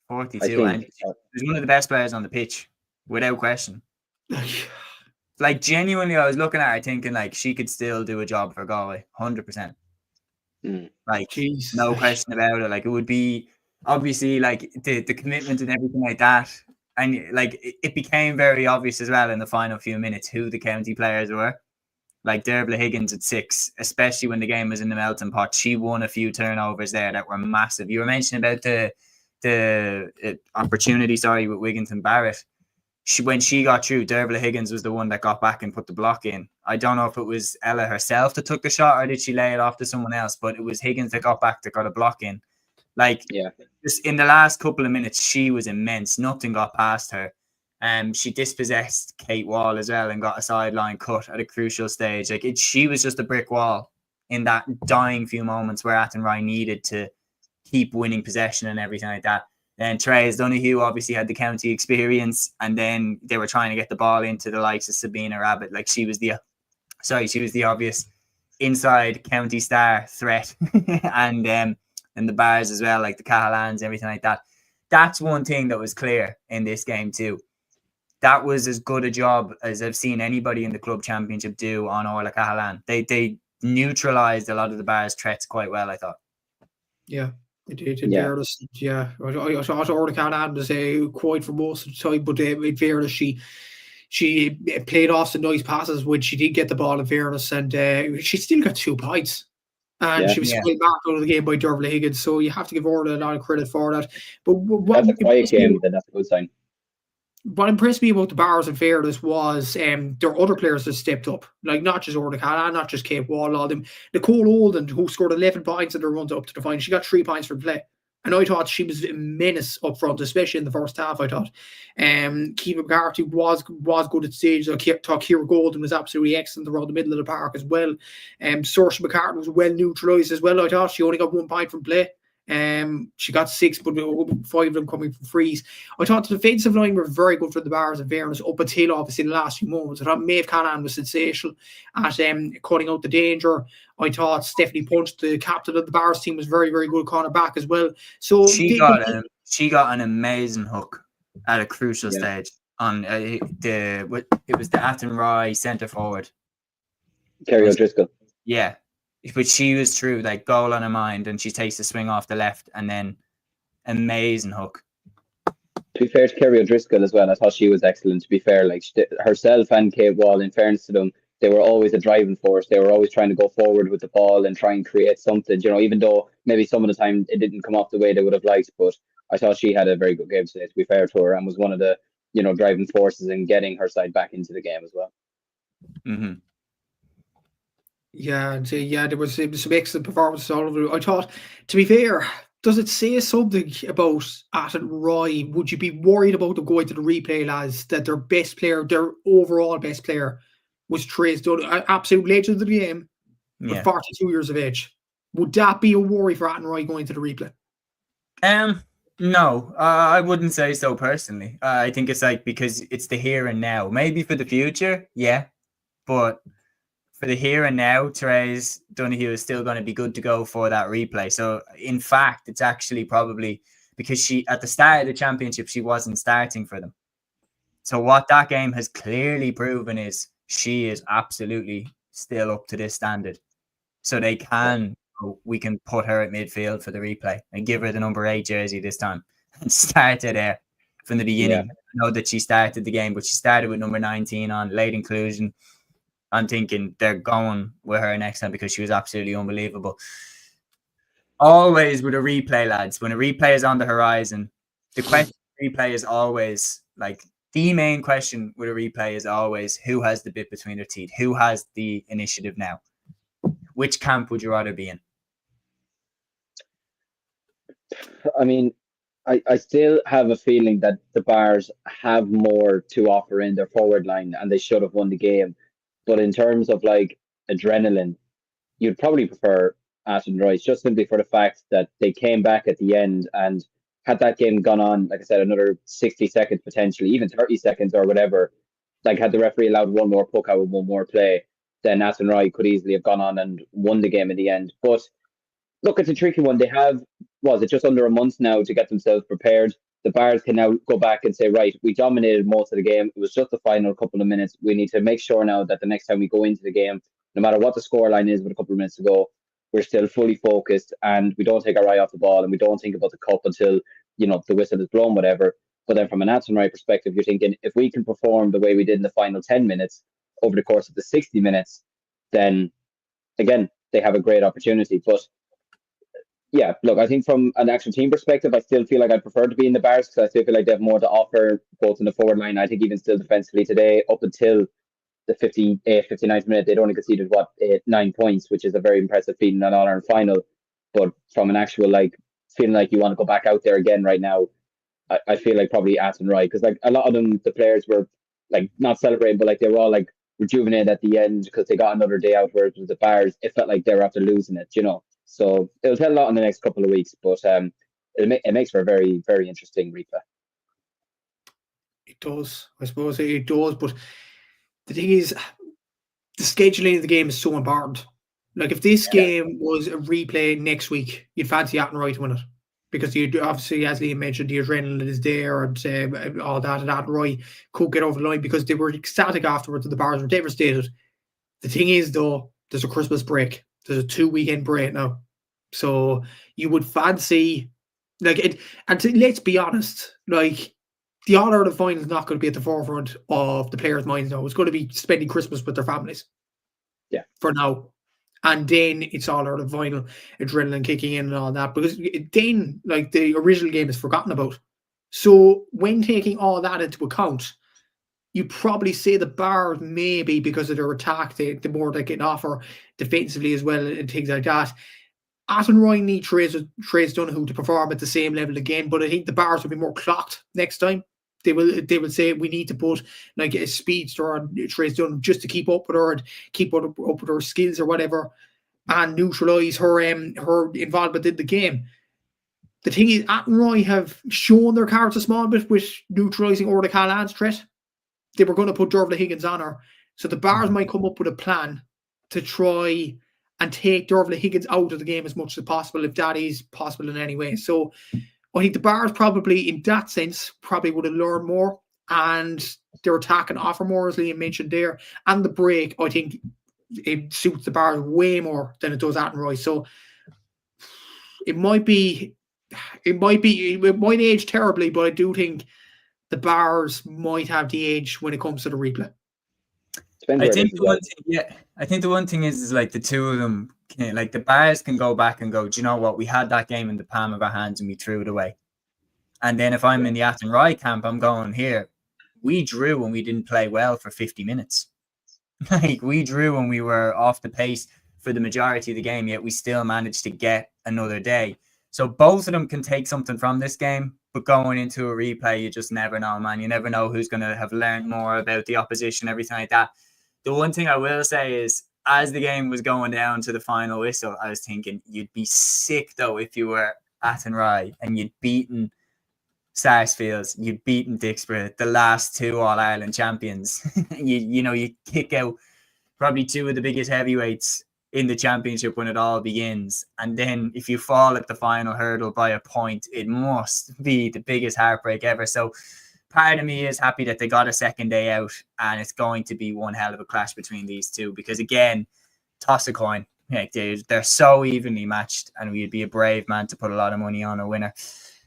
42, and she's one of the best players on the pitch, without question. Like, genuinely, I was looking at her thinking, like, she could still do a job for Galway, 100%. Like, jeez, no question about it. Like, it would be, obviously, like, the commitment and everything like that. And, like, it became very obvious as well in the final few minutes who the county players were. Like, Dervla Higgins at 6, especially when the game was in the melting pot. She won a few turnovers there that were massive. You were mentioning about the opportunity, with Wiggins and Barrett. When she got through, Dervla Higgins was the one that got back and put the block in. I don't know if it was Ella herself that took the shot or did she lay it off to someone else, but it was Higgins that got back that got a block in. Like, just in the last couple of minutes, she was immense. Nothing got past her. She dispossessed Kate Wall as well and got a sideline cut at a crucial stage. Like, she was just a brick wall in that dying few moments where Athenry needed to keep winning possession and everything like that. Then Therese Donoghue obviously had the county experience, and then they were trying to get the ball into the likes of Sabina Rabbit. Like, she was the obvious inside county star threat, and the Bars as well, like the Cahalans, everything like that. That's one thing that was clear in this game too. that was as good a job as I've seen anybody in the club championship do on Orla Cahalan. They neutralised a lot of the Bars' threats quite well, I thought.
Yeah, it did. In fairness, yeah. I thought Orla Cahalan was quiet for most of the time, but in fairness, she played off some nice passes when she did get the ball, in fairness, and she still got 2 points. And she was well back out of the game by Dervla Higgins, so you have to give Orla a lot of credit for that. But
that's a quiet game, then that's a good sign.
What impressed me about the Bars, in fairness, was there are other players that stepped up, like not just Orla Cahalan, not just Kate Wall, all them. Nicole Olden, who scored 11 points in the runs up to the final, she got 3 points for play. And I thought she was a menace up front, especially in the first half, I thought. Kiva McCarthy was good at stage. I thought Kira Golden was absolutely excellent around the middle of the park as well. Saoirse McCartan was well neutralised as well, I thought. She only got 1 point from play. She got 6, but 5 of them coming from frees. I thought the defensive line were very good for the Bars, in fairness, up until obviously the last few moments. I thought Maeve Callahan was sensational at cutting out the danger. I thought Stephanie Punch, the captain of the Bars team, was very, very good corner back as well. So
she got an amazing hook at a crucial stage on it was the Athenry centre forward,
Kerry O'Driscoll.
Yeah. But she was true, like goal on her mind, and she takes the swing off the left, and then amazing hook.
To be fair to Kerry O'Driscoll as well, I thought she was excellent. To be fair, like herself and Kate Wall, in fairness to them, they were always a driving force. They were always trying to go forward with the ball and try and create something. Even though maybe some of the time it didn't come off the way they would have liked, but I thought she had a very good game today. To be fair to her, and was one of the driving forces in getting her side back into the game as well.
Mm-hmm.
Yeah, there was some excellent performances all over. I thought, to be fair, does it say something about Athenry? Would you be worried about them going to the replay, lads, that their best player, their overall best player, was Trace Dunn, an absolute legend of the game, with 42 years of age? Would that be a worry for Athenry going to the replay?
No, I wouldn't say so personally. I think it's because it's the here and now. Maybe for the future, yeah, but for the here and now, Therese Donoghue is still going to be good to go for that replay. So, in fact, it's actually probably because she, at the start of the championship, she wasn't starting for them. So, what that game has clearly proven is she is absolutely still up to this standard. So, we can put her at midfield for the replay and give her the number 8 jersey this time and start her there from the beginning. I know that she started the game, but she started with number 19 on late inclusion. I'm thinking they're going with her next time because she was absolutely unbelievable. Always with a replay, lads, when a replay is on the horizon, the question replay is always the main question with a replay is always who has the bit between their teeth? Who has the initiative now? Which camp would you rather be in?
I mean, I still have a feeling that the Bars have more to offer in their forward line and they should have won the game. But in terms of adrenaline, you'd probably prefer Athenry just simply for the fact that they came back at the end, and had that game gone on, like I said, another 60 seconds, potentially even 30 seconds or whatever, had the referee allowed one more puck out with one more play, then Athenry could easily have gone on and won the game in the end. But look, it's a tricky one. They have, just under a month now to get themselves prepared. The Bars can now go back and say, right, we dominated most of the game. It was just the final couple of minutes. We need to make sure now that the next time we go into the game, no matter what the scoreline is with a couple of minutes to go, we're still fully focused and we don't take our eye off the ball and we don't think about the cup until, the whistle is blown, whatever. But then from an Athenry perspective, you're thinking, if we can perform the way we did in the final 10 minutes over the course of the 60 minutes, then, again, they have a great opportunity. But yeah, look, I think from an actual team perspective, I still feel like I'd prefer to be in the Bars because I still feel like they have more to offer, both in the forward line. I think even still defensively today, up until the 59th minute, they'd only conceded 9 points, which is a very impressive feat in an All-Ireland final. But from an actual feeling like you want to go back out there again right now, I feel like probably Athenry, because a lot of them, the players were not celebrating, but they were all rejuvenated at the end because they got another day out. Whereas with the Bars, it felt like they were after losing it, So it'll tell a lot in the next couple of weeks, but it makes for a very, very interesting replay.
It does. I suppose it does, but the thing is, the scheduling of the game is so important. If this game was a replay next week, you'd fancy Athenry to win it because you obviously, as Liam mentioned, the adrenaline is there and all that, and Athenry could get over the line because they were ecstatic afterwards and the Bars were devastated. The thing is, though, there's a Christmas break. There's a 2-weekend break now. So you would fancy, like, it, and let's be honest, like, the All-Ireland final is not going to be at the forefront of the players' minds now. It's going to be spending Christmas with their families.
Yeah.
For now. And then it's All-Ireland final, adrenaline kicking in and all that. Because then, like, the original game is forgotten about. So when taking all that into account, you probably say the Bars maybe because of their attack, the more they can offer defensively as well and things like that. Athenry need Trace Donoghue to perform at the same level again, but I think the Bars will be more clocked next time. They will say we need to put like a speedster on Trace Donoghue just to keep up with her and keep up with her skills or whatever, and neutralise her involvement in the game. The thing is, Athenry have shown their cards a small bit with neutralising Orla Callahan's threat. They were going to put Dervla Higgins on her, so the Bars might come up with a plan to try and take Dervla Higgins out of the game as much as possible, if that is possible in any way. So I think the Bars probably, in that sense, probably would have learned more, and their attack and offer more, as Liam mentioned there. And the break, I think, it suits the Bars way more than it does Athenry. So it might age terribly, but I do think the Bars might have the edge when it comes to the replay.
I think the one thing is like the two of them, like the Bars can go back and go, do you know what? We had that game in the palm of our hands and we threw it away. And then if I'm in the Athenry camp, I'm going, here, we drew when we didn't play well for 50 minutes. Like, we drew when we were off the pace for the majority of the game, yet we still managed to get another day. So both of them can take something from this game, but going into a replay, you just never know, man. You never know who's going to have learned more about the opposition, everything like that. The one thing I will say is, as the game was going down to the final whistle, I was thinking you'd be sick, though, if you were Athenry and you'd beaten Sarsfields, you'd beaten Dixborough, the last two All-Ireland champions. You kick out probably two of the biggest heavyweights in the championship when it all begins. And then if you fall at the final hurdle by a point, it must be the biggest heartbreak ever. So part of me is happy that they got a second day out, and it's going to be one hell of a clash between these two because, again, toss a coin. Like, they're so evenly matched, and we'd be a brave man to put a lot of money on a winner.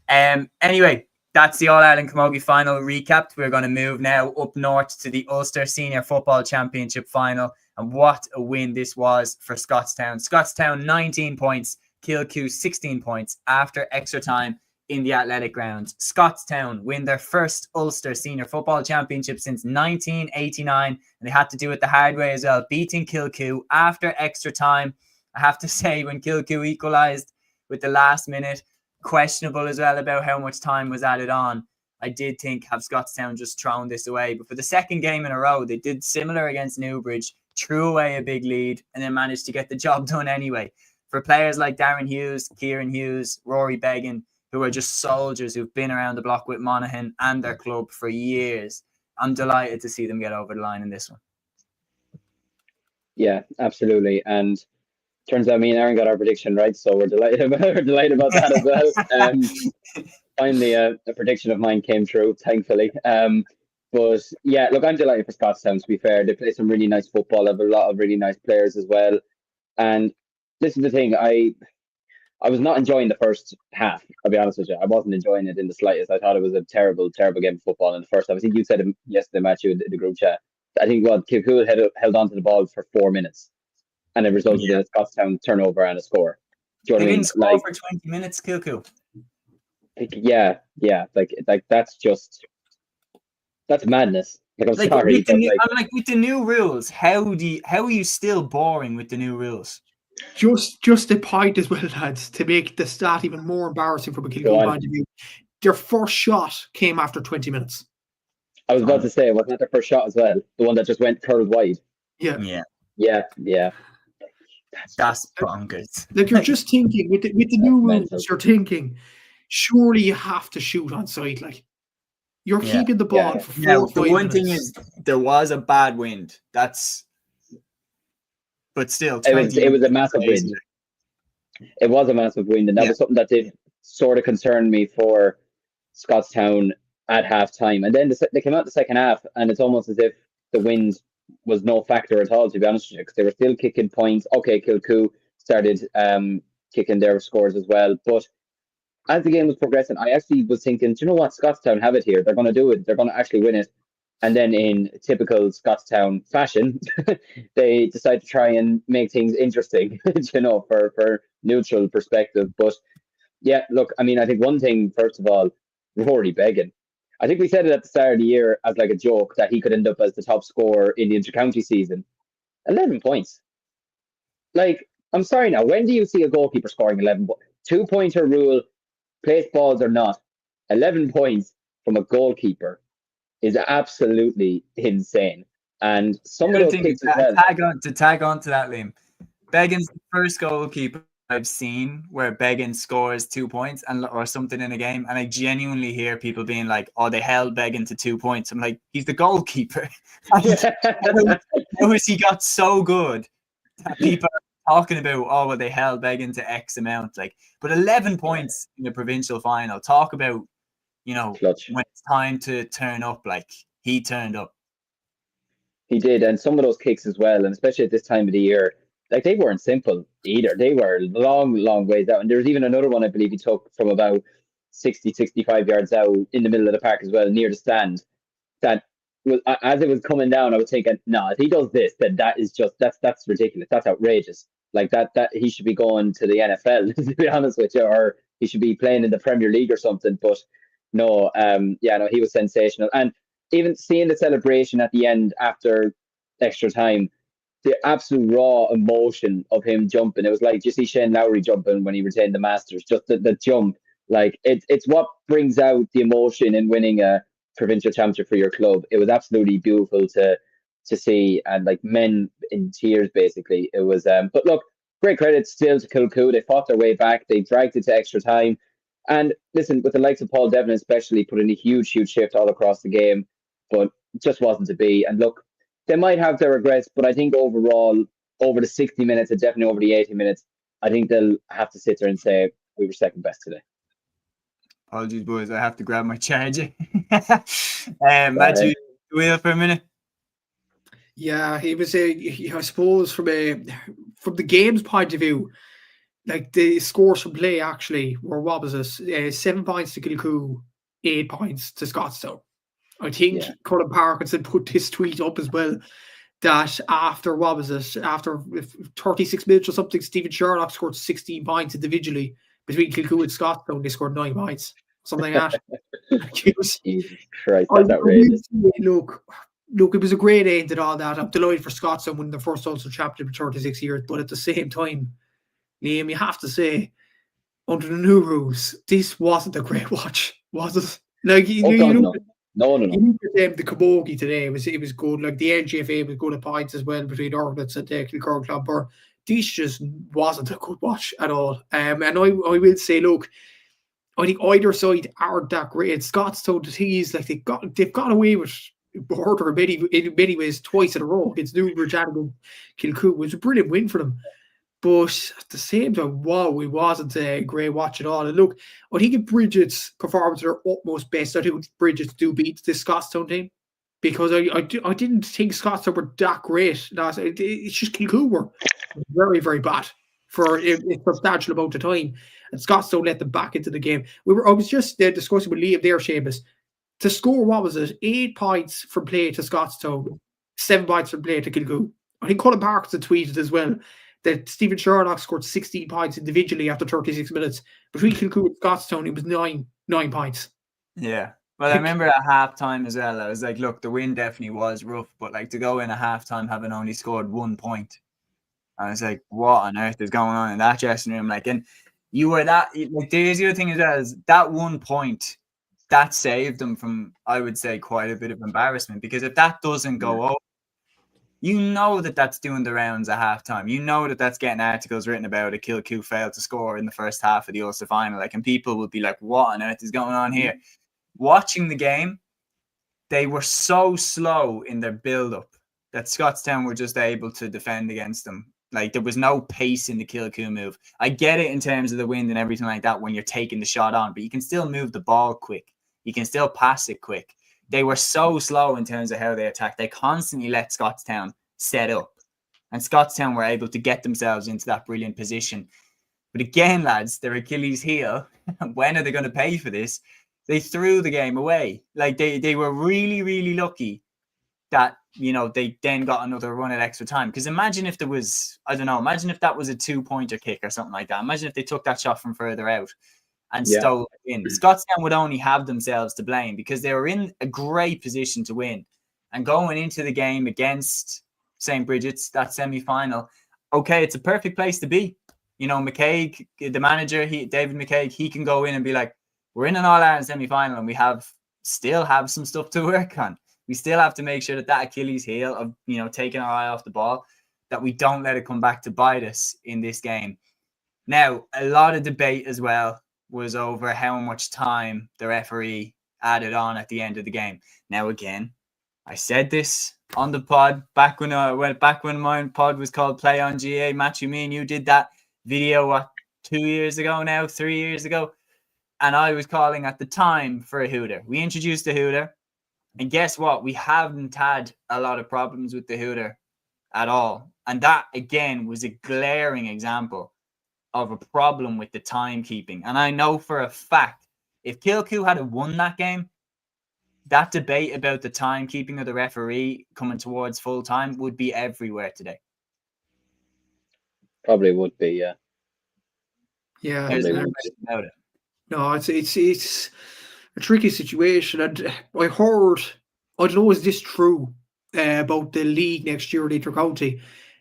Anyway, that's the All-Ireland Camogie Final recapped. We're going to move now up north to the Ulster Senior Football Championship Final. And what a win this was for Scotstown. Scotstown, 19 points. Kilcoo, 16 points after extra time in the athletic grounds. Scotstown win their first Ulster Senior Football Championship since 1989. And they had to do it the hard way as well, beating Kilcoo after extra time. I have to say, when Kilcoo equalised with the last minute, questionable as well about how much time was added on. I did think have Scotstown just thrown this away. But for the second game in a row, they did similar against Newbridge, threw away a big lead, and then managed to get the job done anyway. For players like Darren Hughes, Kieran Hughes, Rory Began, who are just soldiers who've been around the block with Monaghan and their club for years, I'm delighted to see them get over the line in this one.
Yeah, absolutely. And turns out me and Aaron got our prediction right, so we're delighted about that as well. Finally, a prediction of mine came true, thankfully. But yeah, look, I'm delighted for Scotstown, to be fair. They play some really nice football, have a lot of really nice players as well. And this is the thing, I was not enjoying the first half, I'll be honest with you. I wasn't enjoying it in the slightest. I thought it was a terrible, terrible game of football in the first half. I think you said it yesterday, Matthew, in the group chat. I think Kilcoo held on to the ball for 4 minutes, and it resulted in a Scotstown turnover and a score. Do you know what I mean?
Didn't score for 20 minutes, Kilcoo.
Yeah. Like that's madness. Like, I'm sorry.
With the new rules, how are you still boring with the new rules?
Just a point as well, lads, to make the stat even more embarrassing from a Kilcoo point of view. Their first shot came after 20 minutes.
I was about to say, wasn't that their first shot as well? The one that just went curled wide.
Yeah.
That's bonkers.
Like, you're just thinking with the new rules, you're thinking, surely you have to shoot on side. Like, you're keeping the ball for 4 or 5 minutes.
The one thing is, there was a bad wind. But still,
it was a massive wind. It was a massive wind, and that was something that did sort of concerned me for Scotstown at halftime. And then they came out the second half, and it's almost as if the wind was no factor at all, to be honest with you, because they were still kicking points. Okay, Kilcoo started kicking their scores as well. But as the game was progressing, I actually was thinking, do you know what? Scotstown have it here. They're going to do it. They're going to actually win it. And then in typical Scotstown fashion, they decide to try and make things interesting, for neutral perspective. But yeah, look, I mean, I think one thing, first of all, Rory Beggan. I think we said it at the start of the year as like a joke that he could end up as the top scorer in the inter-county season. 11 points. Like, I'm sorry now, when do you see a goalkeeper scoring 11 points? 2-pointer rule, place balls or not, 11 points from a goalkeeper is absolutely insane. And some of those kicks as well.
Tag on to that, Liam. Beggan's the first goalkeeper I've seen where Beggan scores 2 points or something in a game, and I genuinely hear people being like, "Oh, they held Beggan to 2 points." I'm like, he's the goalkeeper. How has he got so good that people are talking about? Oh, well, they held Beggan to X amount, like, but 11 points in the provincial final. Talk about,
Clutch.
when it's time to turn up. Like, he turned up.
He did, and some of those kicks as well, and especially at this time of the year, like, they weren't simple either. They were long, long ways out. And there was even another one I believe he took from about 60, 65 yards out in the middle of the park as well, near the stand. That was, as it was coming down, I was thinking, no, if he does this, then that's ridiculous. That's outrageous. Like that he should be going to the NFL, to be honest with you, or he should be playing in the Premier League or something. But no, he was sensational. And even seeing the celebration at the end after extra time, the absolute raw emotion of him jumping. It was like, you see Shane Lowry jumping when he retained the Masters, just the jump. Like, it's what brings out the emotion in winning a provincial championship for your club. It was absolutely beautiful to see, and like men in tears, basically. It was, but look, great credit still to Kilcoo. They fought their way back. They dragged it to extra time. And listen, with the likes of Paul Devlin especially, put in a huge, huge shift all across the game, but it just wasn't to be. And look, they might have their regrets, but I think overall, over the 60 minutes and definitely over the 80 minutes, I think they'll have to sit there and say, we were second best today.
Apologies, boys. I have to grab my charger. Matthew, wheel for a minute.
Yeah, he was I suppose from the game's point of view, like the scores from play actually were, what was it? 7 points to Kilcoo, 8 points to Scotstown. I think Colin Parkinson put this tweet up as well, that after 36 minutes or something, Stephen Sherlock scored 16 points individually between Kilcoo and Scotstown. They scored 9 points, something like that.
Jesus Christ, that's outrageous.
Look, it was a great end and all that. I'm delighted for Scotstown winning their first Ulster championship in 36 years, but at the same time, Liam, you have to say, under the new rules, this wasn't a great watch, was it? Like,
No.
The Camogie today, it was good. Like, the LGFA was good at points as well between Ornitz and Kilkerrin, Clonberne. This just wasn't a good watch at all. And I will say, look, I think either side aren't that great. Scotstown, the thing is, like, they've got away with murder in many ways twice in a row against Newbridge and Kilcoo. It was a brilliant win for them. But at the same time, wow, it wasn't a great watch at all. And look, I think if Bridget's performance at her utmost best, I think Bridget's do beat this Scotstown team, because I didn't think Scotstown were that great. It's just Kilcoo were very, very bad for a substantial amount of time, and Scotstown let them back into the game. I was just discussing with Liam there, Seamus, to score, what was it, 8 points from play to Scotstown, 7 points from play to Kilcoo. I think Colin Parkinson tweeted as well that Stephen Sherlock scored 16 points individually after 36 minutes. Between Kilcoo and Scotstown, it was 9 points.
Yeah. Well, I remember at halftime as well, I was like, look, the win definitely was rough, but like, to go in at halftime having only scored 1 point, I was like, what on earth is going on in that dressing room? Like, and you were that, like, the other thing as well is that 1 point, that saved them from, I would say, quite a bit of embarrassment, because if that doesn't go over, you know that's doing the rounds at halftime. You know that's getting articles written about it. Kilcoo failed to score in the first half of the Ulster final. Like, and people would be like, what on earth is going on here? Watching the game, they were so slow in their build-up that Scotstown were just able to defend against them Like, there was no pace in the Kilcoo move. I get it in terms of the wind and everything like that when you're taking the shot on, but you can still move the ball quick. You can still pass it quick. They were so slow in terms of how they attacked. They constantly let Scotstown set up. And Scotstown were able to get themselves into that brilliant position. But again, lads, their Achilles heel, when are they going to pay for this? They threw the game away. Like, they were really, really lucky that, you know, they then got another run at extra time. Because imagine if there was, I don't know, imagine if that was a 2-pointer kick or something like that. Imagine if they took that shot from further out and stole it in. Scotstown would only have themselves to blame because they were in a great position to win. And going into the game against St. Bridget's, that semi-final, okay, it's a perfect place to be. You know, McCaig, the manager, David McCaig, he can go in and be like, we're in an All-Ireland semi-final and we still have some stuff to work on. We still have to make sure that Achilles heel of, you know, taking our eye off the ball, that we don't let it come back to bite us in this game. Now, a lot of debate as well was over how much time the referee added on at the end of the game. Now, again, I said this on the pod back when my pod was called Play on GA. Matthew, me and you did that video 3 years ago, and I was calling at the time for a hooter. We introduced the hooter. And guess what? We haven't had a lot of problems with the hooter at all. And that, again, was a glaring example of a problem with the timekeeping. And I know for a fact, if Kilcoo had won that game, that debate about the timekeeping of the referee coming towards full time would be everywhere today.
Probably would be, yeah.
Yeah.
There's no question about it.
No, it's a tricky situation. And I heard, I don't know, is this true about the league next year, the Inter-County,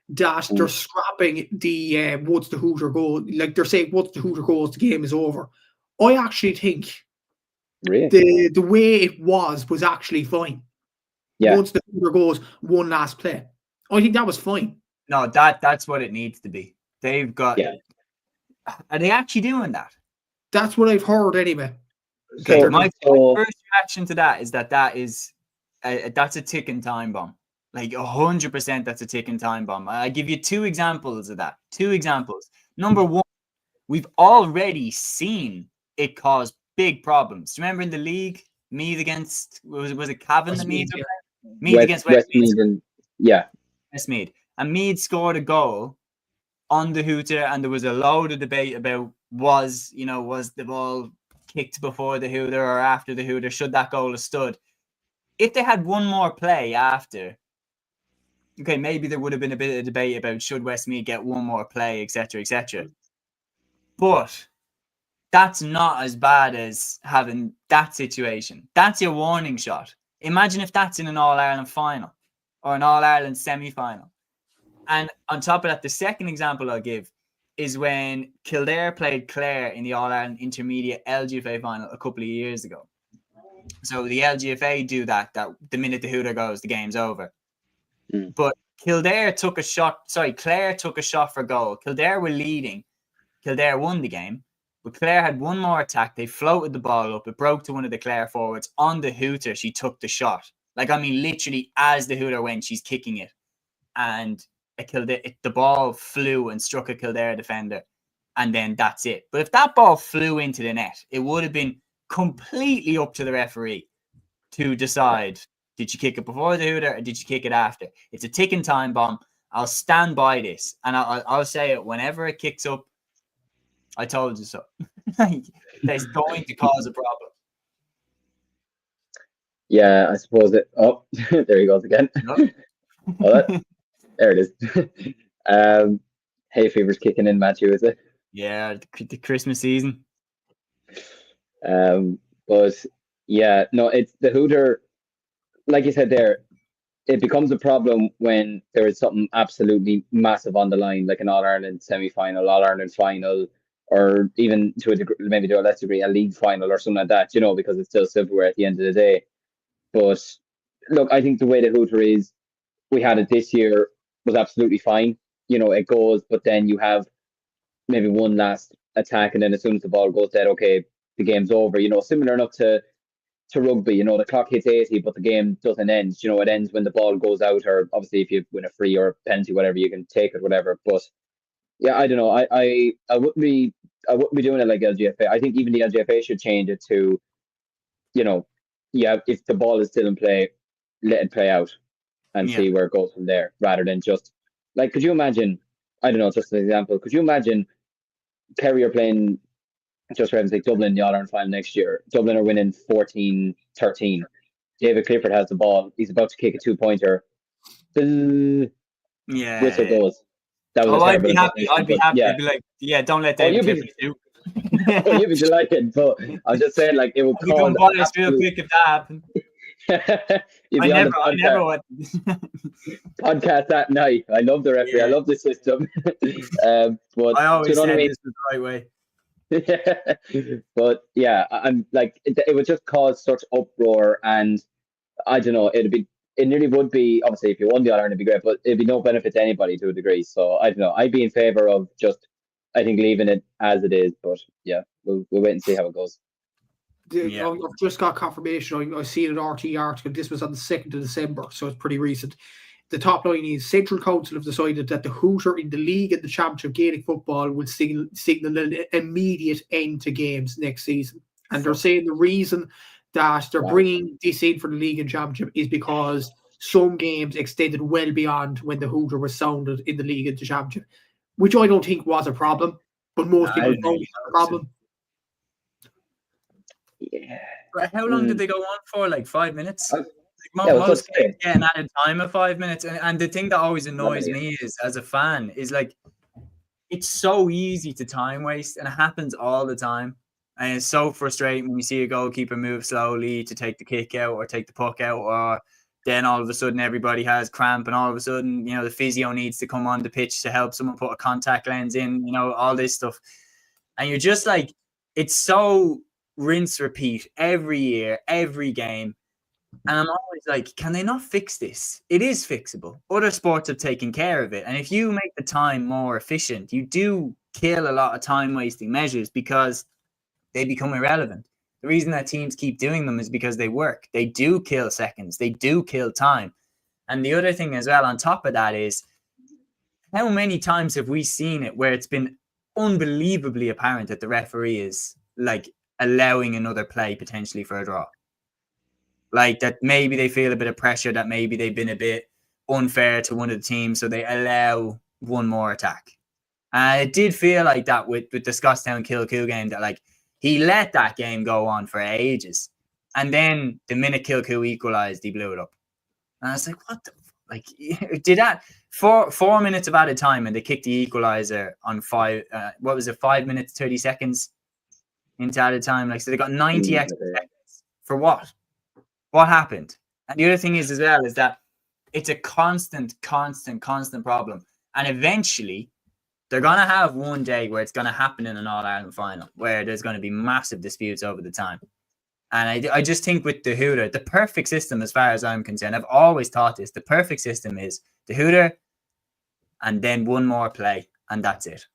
that they're scrapping the once the hooter goes, like they're saying once the hooter goes, the game is over. I actually think the way it was actually fine.
Yeah.
Once the hooter goes, one last play. I think that was fine.
No, that's what it needs to be. They've got.
Yeah.
Are they actually doing that?
That's what I've heard anyway.
Okay, my first reaction to that is that's a ticking time bomb. Like 100%, that's a ticking time bomb. I give you 2 examples of that. 2 examples. Number 1, we've already seen it cause big problems. Do you remember in the league, Meath against was it Cavan? Meath against Westmeath. Westmeath, and Meath scored a goal on the hooter, and there was a load of debate about was the ball kicked before the hooter or after the hooter? Should that goal have stood? If they had one more play after, okay, maybe there would have been a bit of debate about should Westmeath get one more play, etc., etc. But that's not as bad as having that situation. That's your warning shot. Imagine if that's in an All-Ireland final or an All-Ireland semi-final. And on top of that, the second example I'll give is when Kildare played Clare in the All-Ireland Intermediate LGFA final a couple of years ago. So the LGFA do that the minute the hooter goes, the game's over. But Clare took a shot for goal. Kildare were leading. Kildare won the game. But Clare had one more attack. They floated the ball up. It broke to one of the Clare forwards. On the hooter, she took the shot. Like, I mean, literally as the hooter went, she's kicking it. And the ball flew and struck a Kildare defender. And then that's it. But if that ball flew into the net, it would have been completely up to the referee to decide, did you kick it before the hooter or did you kick it after? It's a ticking time bomb. I'll stand by this. And I'll say it whenever it kicks up. I told you so. That's going to cause a problem.
Yeah, I suppose it. Oh, there he goes again. Oh, there it is. Hay fever's kicking in, Matthew, is it?
Yeah, the Christmas season.
But yeah, no, it's the hooter. Like you said there, it becomes a problem when there is something absolutely massive on the line, like an All-Ireland semi-final, All-Ireland final, or even to a degree, maybe to a less degree, a league final or something like that, because it's still silverware at the end of the day. But look, I think the way the hooter is, we had it this year, was absolutely fine. It goes, but then you have maybe one last attack, and then as soon as the ball goes dead, okay, the game's over. Similar enough to to rugby. You know, the clock hits 80, but the game doesn't end. You know, it ends when the ball goes out, or obviously if you win a free or a penalty, whatever, you can take it, whatever. But yeah, I don't know. I wouldn't be doing it like LGFA. I think even the LGFA should change it to, you know, yeah, if the ball is still in play, let it play out and see where it goes from there, rather than just like, could you imagine? I don't know, just an example. Could you imagine Kerry are playing, just for instance, Dublin in the All-Ireland final next year? Dublin are winning 14-13. David Clifford has the ball. He's about to kick a 2-pointer. Whistle goes. That was
I'd be happy. I'd be happy.
Yeah.
I'd be like, yeah, don't let David Clifford do.
Well, you'd be delighted, but I'm just saying, like, it would cause.
Become biased real quick if that happened.
I never would. Podcast that night. I love the referee. I love the system. But
I always said
this
is the right way.
But yeah, I'm like, it would just cause such uproar, and I don't know. It nearly would be, obviously if you won the All-Ireland it'd be great, but it'd be no benefit to anybody to a degree. So I don't know. I'd be in favour of just, I think, leaving it as it is. But yeah, we'll wait and see how it goes.
I've just got confirmation. I see an RT article. This was on the 2nd of December, so it's pretty recent. The top line is Central Council have decided that the hooter in the league and the championship Gaelic football will signal an immediate end to games next season. And they're saying the reason that they're bringing this in for the league and championship is because some games extended well beyond when the hooter was sounded in the league and the championship, which I don't think was a problem, but most people don't think it's a problem.
Yeah.
But how long did they go on for? Like 5 minutes? Most games getting at a time of 5 minutes. And the thing that always annoys me is, as a fan, is like, it's so easy to time waste, and it happens all the time. And it's so frustrating when you see a goalkeeper move slowly to take the kick out or take the puck out, or then all of a sudden everybody has cramp, and all of a sudden, you know, the physio needs to come on the pitch to help someone put a contact lens in, you know, all this stuff. And you're just like, it's so rinse repeat every year, every game. And I'm always like, can they not fix this? It is fixable. Other sports have taken care of it. And if you make the time more efficient, you do kill a lot of time wasting measures because they become irrelevant. The reason that teams keep doing them is because they work. They do kill seconds. They do kill time. And the other thing as well on top of that is, how many times have we seen it where it's been unbelievably apparent that the referee is like allowing another play potentially for a draw? Like that maybe they feel a bit of pressure, that maybe they've been a bit unfair to one of the teams, so they allow one more attack. And it did feel like that with the Scotstown Kilcoo game, that like he let that game go on for ages. And then the minute Kilcoo equalised, he blew it up. And I was like, what the like did that 4 minutes of added time, and they kicked the equaliser on 5 minutes 30 seconds into added time. Like, so they got 90 extra seconds for what? What happened? And the other thing is as well is that it's a constant problem. And eventually they're going to have one day where it's going to happen in an All-Ireland final, where there's going to be massive disputes over the time. And I just think with the hooter, the perfect system, as far as I'm concerned, I've always thought this, the perfect system is the hooter and then one more play, and that's it.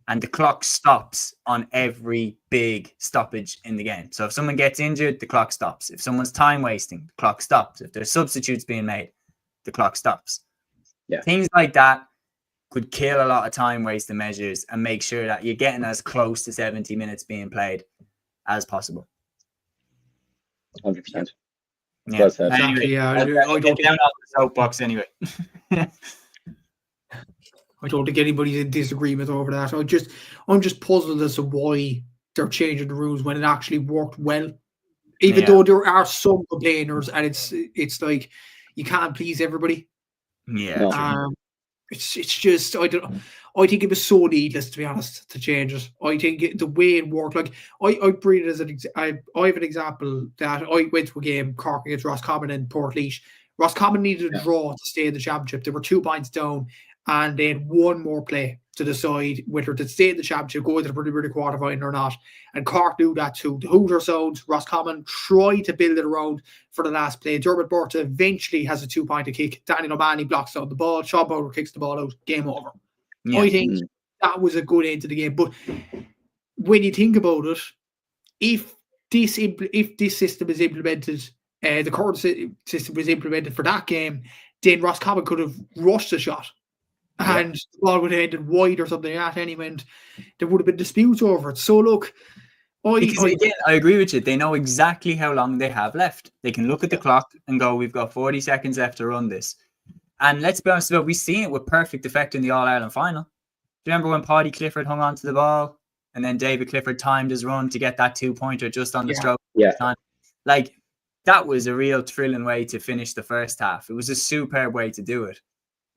And the clock stops on every big stoppage in the game. So if someone gets injured, the clock stops. If someone's time wasting, the clock stops. If there's substitutes being made, the clock stops.
Yeah.
Things like that could kill a lot of time wasting measures and make sure that you're getting as close to 70 minutes being played as possible.
100%.
Yeah.
Well said.
Exactly. Yeah.
I don't get down off the soapbox anyway.
I don't think anybody's in disagreement over that. I'm just puzzled as to why they're changing the rules when it actually worked well. Even though there are some complainers, and it's like you can't please everybody.
Yeah.
No. It's just I think it was so needless, to be honest, to change it. I think the way it worked, like I bring it as I have an example that I went to a game, Cork against Roscommon in Portlaoise. Roscommon needed a draw to stay in the championship. They were 2 points down, and they had one more play to decide whether to stay in the championship, go into the preliminary quarterfinal or not. And Cork knew that too. The hooter sounds, Roscommon tried to build it around for the last play. Dermot Burta eventually has a 2-pointer kick. Daniel O'Mahony blocks out the ball. Sean Bowler kicks the ball out. Game over. Yeah. I think that was a good end to the game. But when you think about it, if if this system is implemented, the current system was implemented for that game, then Roscommon could have rushed a shot. And the ball would have ended wide or something like that anyway, and there would have been disputes over it. So look,
again, I agree with you. They know exactly how long they have left. They can look at the clock and go, we've got 40 seconds left to run this. And let's be honest about it, we've seen it with perfect effect in the All-Ireland final. Do you remember when Paddy Clifford hung on to the ball and then David Clifford timed his run to get that 2-pointer just on the stroke? Time? Like, that was a real thrilling way to finish the first half. It was a superb way to do it.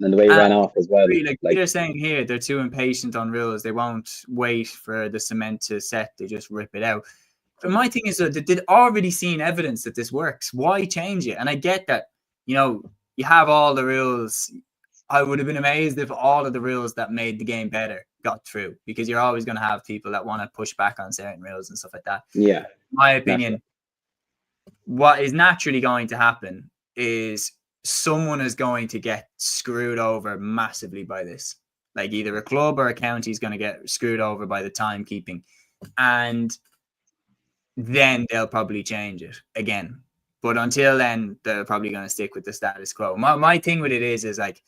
And the way he ran off as well.
Like Peter's saying here, they're too impatient on rules. They won't wait for the cement to set. They just rip it out. But my thing is that they'd already seen evidence that this works. Why change it? And I get that, you have all the rules. I would have been amazed if all of the rules that made the game better got through, because you're always going to have people that want to push back on certain rules and stuff like that.
Yeah.
In my opinion, what is naturally going to happen is someone is going to get screwed over massively by this. Like either a club or a county is going to get screwed over by the timekeeping, and then they'll probably change it again. But until then, they're probably going to stick with the status quo. My thing with it is like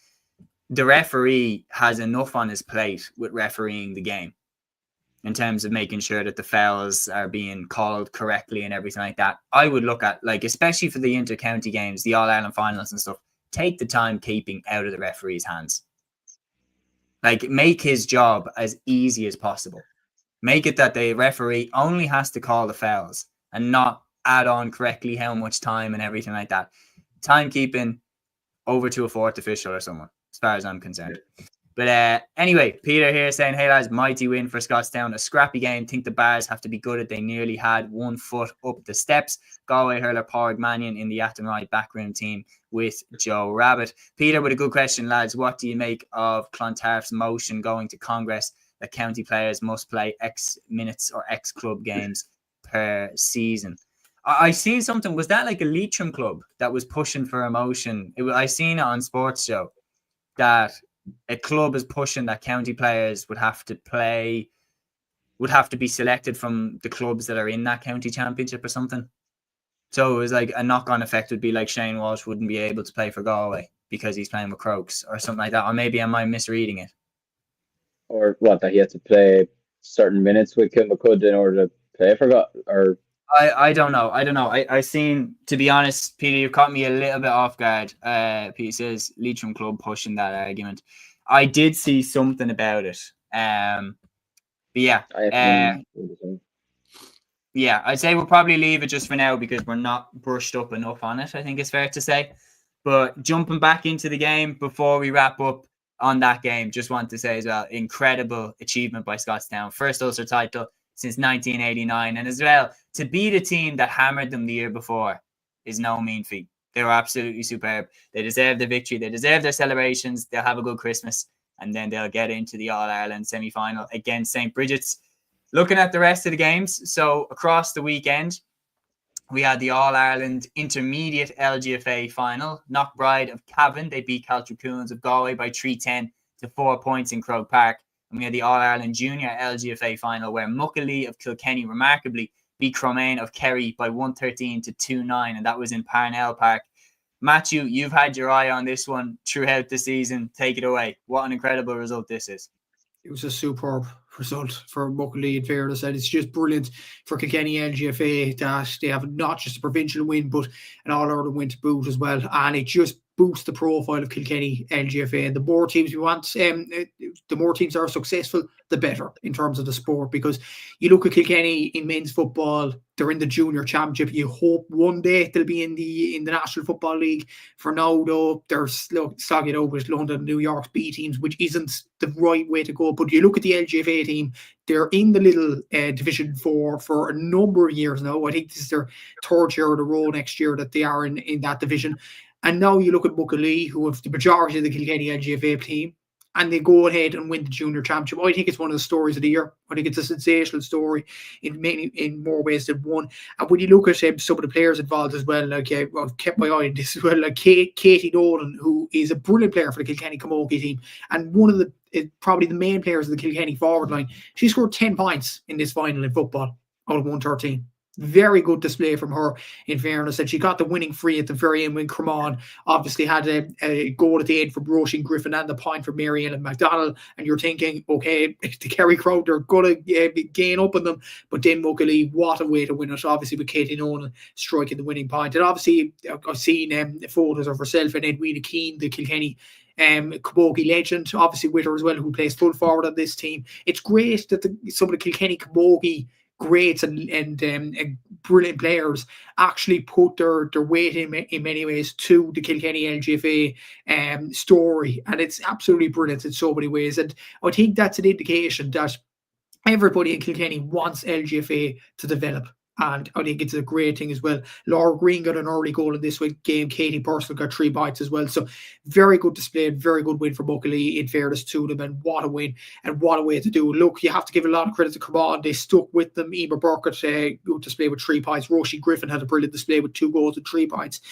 the referee has enough on his plate with refereeing the game in terms of making sure that the fouls are being called correctly and everything like that. I would look at, like, especially for the inter-county games, the All-Ireland finals and stuff, take the timekeeping out of the referee's hands. Like, make his job as easy as possible. Make it that the referee only has to call the fouls and not add on correctly how much time and everything like that. Timekeeping over to a fourth official or someone, as far as I'm concerned. But anyway, Peter here saying, hey lads, mighty win for Scotstown. A scrappy game. Think the Bars have to be good at. They nearly had 1 foot up the steps. Galway hurler Pádraig Mannion in the Athenry backroom team with Joe Rabbit. Peter with a good question, lads. What do you make of Clontarf's motion going to Congress that county players must play X minutes or X club games per season? I seen something. Was that like a Leitrim club that was pushing for a motion? I seen it on Sports Show that a club is pushing that county players would have to be selected from the clubs that are in that county championship or something. So it was like a knock-on effect would be like Shane Walsh wouldn't be able to play for Galway because he's playing with Crokes or something like that. Or maybe am I misreading it?
Or what, that he had to play certain minutes with Kilcoo in order to play for Galway? Or
I don't know. I seen, to be honest, Peter, you caught me a little bit off guard. Peter says Leitrim club pushing that argument. I did see something about it. But yeah. Yeah, I'd say we'll probably leave it just for now because we're not brushed up enough on it, I think it's fair to say. But jumping back into the game before we wrap up on that game, just want to say as well, incredible achievement by Scotstown. First Ulster title since 1989. And as well, to beat a team that hammered them the year before is no mean feat. They were absolutely superb. They deserve the victory. They deserve their celebrations. They'll have a good Christmas. And then they'll get into the All-Ireland semi-final against St. Bridget's. Looking at the rest of the games, so across the weekend, we had the All-Ireland Intermediate LGFA final. Knockbride of Cavan, they beat Caltracoons of Galway by 3-10 to 4 points in Croke Park. And we had the All-Ireland Junior LGFA final where Muckalee of Kilkenny remarkably beat Cromain of Kerry by 113 to 2-9, and that was in Parnell Park. Matthew, you've had your eye on this one throughout the season. Take it away. What an incredible result this is.
It was a superb result for Muckalee, in fairness, and it's just brilliant for Kilkenny LGFA that they have not just a provincial win but an All-Ireland win to boot as well, and it just boosts the profile of Kilkenny LGFA. And the more teams we want, the more teams are successful, the better in terms of the sport, because you look at Kilkenny in men's football, they're in the junior championship. You hope one day they'll be in the National Football League. For now, though, they're slogging over with London, New York's B teams, which isn't the right way to go. But you look at the LGFA team, they're in the little Division 4 for a number of years now. I think this is their third year in a row next year that they are in that division. And now you look at Muckalee, who have the majority of the Kilkenny LGFA team, and they go ahead and win the junior championship. I think it's one of the stories of the year. I think it's a sensational story in more ways than one. And when you look at some of the players involved as well, like I've kept my eye on this as well, like Katie Nolan, who is a brilliant player for the Kilkenny Camogie team, and one of the probably the main players of the Kilkenny forward line. She scored 10 points in this final in football out of 113. Very good display from her, in fairness, and she got the winning free at the very end when Cremon obviously had a goal at the end from Roisin Griffin and the point from Marianne McDonald, and you're thinking, okay, the Kerry crowd, they're going to gain up on them, but then Muckalee, what a way to win it, obviously with Katie Nolan striking the winning point. And obviously I've seen photos of herself and Edwina Keane, the Kilkenny Camogie legend, obviously with her as well, who plays full forward on this team. It's great that some of the Kilkenny Camogie greats and brilliant players actually put their weight in many ways to the Kilkenny LGFA story, and it's absolutely brilliant in so many ways. And I think that's an indication that everybody in Kilkenny wants LGFA to develop. And I think it's a great thing as well. Laura Green got an early goal in this game. Katie Purcell got 3 points as well. So very good display, very good win for Muckalee, in fairness to them. And what a win and what a way to do. Look, you have to give a lot of credit to Cremon. They stuck with them. Ema Burkett, good display with 3 points. Roisin Griffin had a brilliant display with 2 goals and 3 points.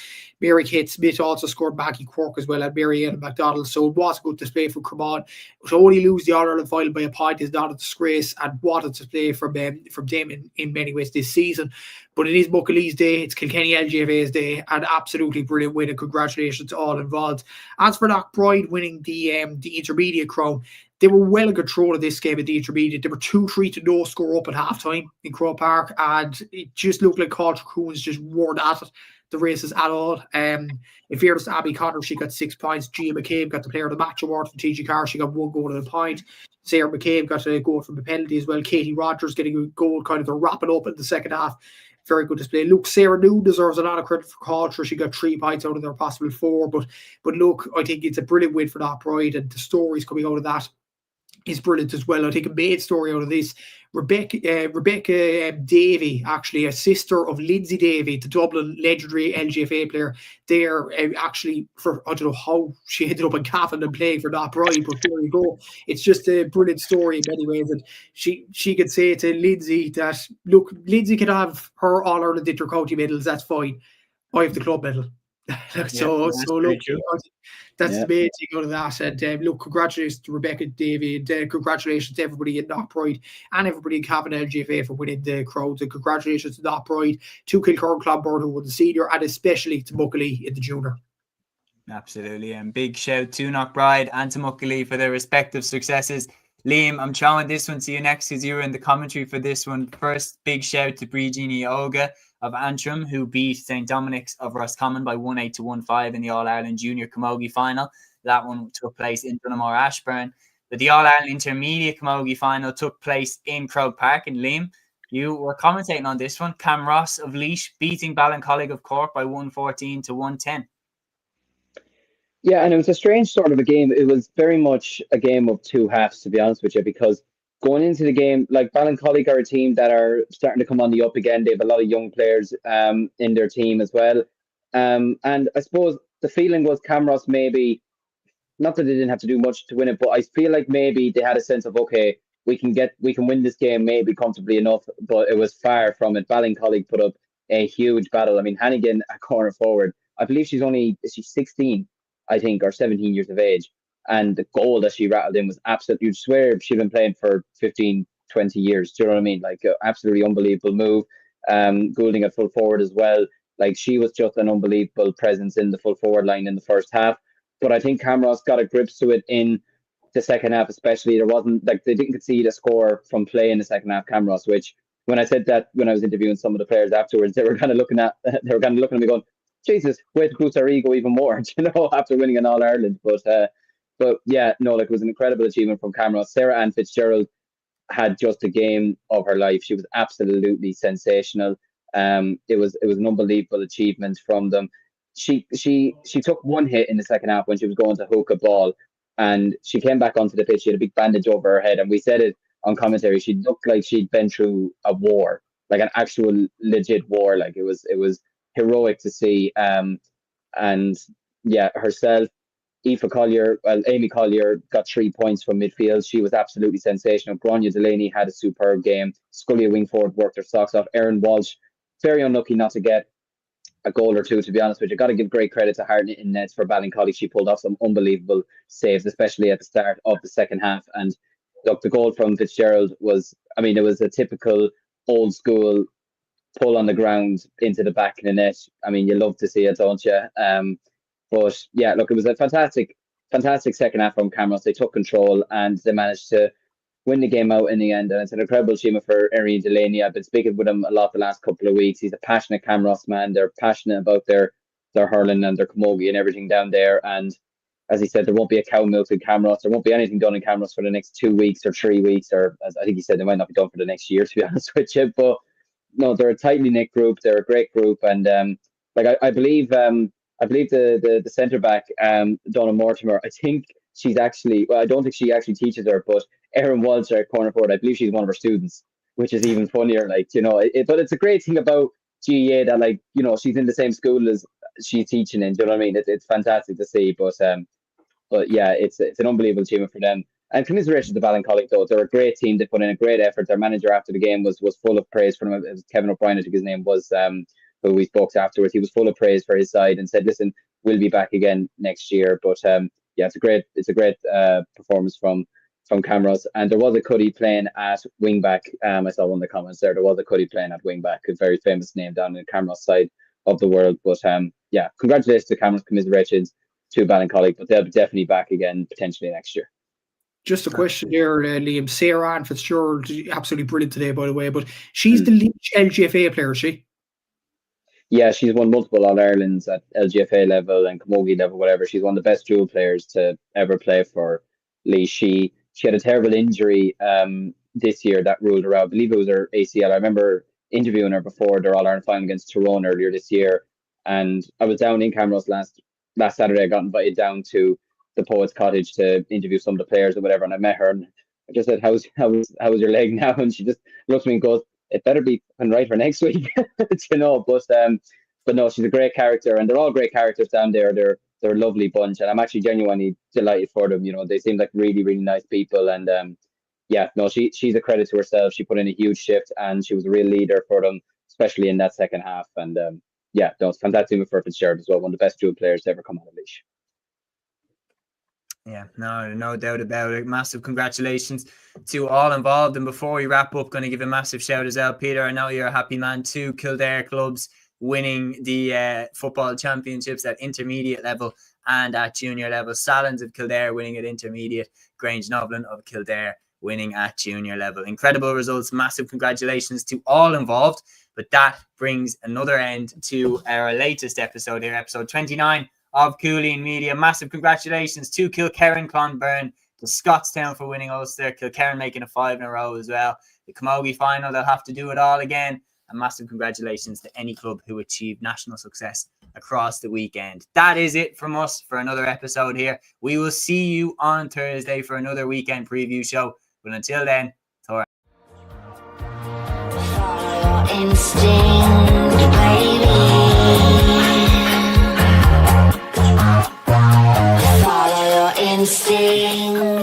Mary Kate Smith also scored. Maggie Quirk as well, and Marianne McDonald. So it was a good display from Cremon. To only lose the All-Ireland final by a point is not a disgrace. And what a display from them in many ways this season. But it is Muckalee's day, it's Kilkenny LGFA's day, and absolutely brilliant win, and congratulations to all involved. As for Knockbride winning the intermediate crown, they were well in control of this game at the intermediate. They were 2-3 to no score up at halftime in Crow Park, and it just looked like Culture Coons just weren't at it, the races at all. In fairness to Abby Connor, she got 6 points. Gia McCabe got the player of the match award from TG Carr. She got 1 goal and a point. Sarah McCabe got a goal from a penalty as well. Katie Rogers getting a goal kind of to wrap it up in the second half. Very good display. Look, Sarah New deserves a lot of credit for Culture. She got 3 points out of their possible 4. But look, I think it's a brilliant win for Knockbride, and the stories coming out of that is brilliant as well. I think a main story out of this, Rebecca Davey, actually a sister of Lindsay Davey, the Dublin legendary LGFA player. They're actually, for I don't know how she ended up in Cavan and playing for Knockbride, but there you go. It's just a brilliant story in many ways. And she could say to Lindsay that, look, Lindsay can have her All-Ireland inter-county medals, that's fine. I have the club medal. So look, that's the main thing out of that. And look, congratulations to Rebecca Davey, and congratulations to everybody in Knockbride and everybody in Cavan LGFA for winning the crowds. And congratulations to Knockbride, to Kilkerrin, Clonberne who won the senior, and especially to Muckalee in the junior.
Absolutely, and big shout to Knockbride and to Muckalee for their respective successes. Liam, I'm throwing this one to you next because you were in the commentary for this one. First, big shout to Brigini Oga of Antrim, who beat St. Dominic's of Roscommon by 1-8 to 1-5 in the All-Ireland Junior Camogie Final. That one took place in Dunamore Ashburn. But the All-Ireland Intermediate Camogie Final took place in Croke Park in Liam. You were commentating on this one. Cam Ross of Laois beating Ballincollig of Cork by 114 to 110.
Yeah, and it was a strange sort of a game. It was very much a game of 2 halves, to be honest with you, because going into the game, like Ballincollig are a team that are starting to come on the up again. They have a lot of young players in their team as well. And I suppose the feeling was Camross maybe, not that they didn't have to do much to win it, but I feel like maybe they had a sense of, okay, we can win this game maybe comfortably enough, but it was far from it. Ballincollig put up a huge battle. I mean, Hannigan, a corner forward, I believe she's 16, I think, or 17 years of age. And the goal that she rattled in was absolutely, you'd swear she'd been playing for 15, 20 years. Do you know what I mean? Like, absolutely unbelievable move. Goulding at full forward as well. Like, she was just an unbelievable presence in the full forward line in the first half. But I think Camross got a grip to it in the second half, especially. There wasn't, like, they didn't concede a score from play in the second half, Camross, which when I said that, when I was interviewing some of the players afterwards, they were kind of looking at me going, Jesus, way to boost our ego even more, you know, after winning an All-Ireland. But yeah, no, like, it was an incredible achievement from Camross. Sarah Ann Fitzgerald had just a game of her life. She was absolutely sensational. It was an unbelievable achievement from them. She took one hit in the second half when she was going to hook a ball, and she came back onto the pitch. She had a big bandage over her head, and we said it on commentary. She looked like she'd been through a war, like an actual legit war. Like, it was heroic to see. And yeah, herself, Amy Collier got 3 points from midfield. She was absolutely sensational. Grania Delaney had a superb game. Scully Wingford worked her socks off. Erin Walsh, very unlucky not to get a goal or two, to be honest with you. Got to give great credit to Hartnett in nets for Ballincollig. She pulled off some unbelievable saves, especially at the start of the second half. And look, the goal from Fitzgerald was, I mean, it was a typical old school pull on the ground into the back of the net. I mean, you love to see it, don't you? But yeah, look, it was a fantastic second half from Camross. They took control and they managed to win the game out in the end. And it's an incredible achievement for Arian Delaney. I've been speaking with him a lot the last couple of weeks. He's a passionate Camross man. They're passionate about their hurling and their camogie and everything down there. And as he said, there won't be a cow milk in Camross. There won't be anything done in Camross for the next 2 weeks or 3 weeks, or as I think he said, they might not be done for the next year, to be honest with you. But no, they're a tightly knit group. They're a great group, and I believe the centre back, Donna Mortimer. I think she's actually, well, I don't think she actually teaches her, but Erin Walter at corner forward, I believe she's one of her students, which is even funnier. Like, you know, but it's a great thing about GEA that, like, you know, she's in the same school as she's teaching in. Do you know what I mean? It's fantastic to see, but yeah, it's an unbelievable achievement for them. And commiserations to Ballincollig, though. They're a great team. They put in a great effort. Their manager after the game was full of praise for them. It was Kevin O'Brien, I think his name was, who we spoke to afterwards. He was full of praise for his side and said, listen, we'll be back again next year. But yeah, it's a great performance from Camross. And there was a Cuddy playing at wing back. I saw one of the comments there. There was a Cuddy playing at wing back, a very famous name down in the Camross side of the world. But yeah, congratulations to Camross, commiserations to Ballincollig, but they'll be definitely back again potentially next year.
Just a question there, Liam. Sarah Ann Fitzgerald, absolutely brilliant today, by the way, but she's the Leach LGFA player, is she?
Yeah, she's won multiple All-Irelands at LGFA level and Camogie level, whatever. She's one of the best dual players to ever play for Leach. She had a terrible injury this year that ruled her out. I believe it was her ACL. I remember interviewing her before their All-Ireland final against Tyrone earlier this year, and I was down in Camross last Saturday. I got invited down to the Poets Cottage to interview some of the players or whatever, and I met her and I just said, how's your leg now? And she just looks at me and goes, it better be right for next week. You know, but no, she's a great character, and they're all great characters down there. They're a lovely bunch, and I'm actually genuinely delighted for them. You know, they seem like really, really nice people, and yeah, no, she's a credit to herself. She put in a huge shift, and she was a real leader for them, especially in that second half. And yeah, no, it's fantastic for Fitzgerald as well. One of the best dual players to ever come out of Leash.
Yeah, no doubt about it. Massive congratulations to all involved. And before we wrap up, going to give a massive shout as well, Peter. I know you're a happy man too. Kildare clubs winning the football championships at intermediate level and at junior level. Salins of Kildare winning at intermediate. Grange Noblin of Kildare winning at junior level. Incredible results. Massive congratulations to all involved. But that brings another end to our latest episode here, episode 29 of Cúilín Media. Massive congratulations to Kilkerrin, Clonberne, to Scotstown for winning Ulster, Kilkerrin making a 5 in a row as well. The Camogie Final, they'll have to do it all again. And massive congratulations to any club who achieved national success across the weekend. That is it from us for another episode here. We will see you on Thursday for another weekend preview show. But until then, Follow your instinct, baby. Follow your instinct.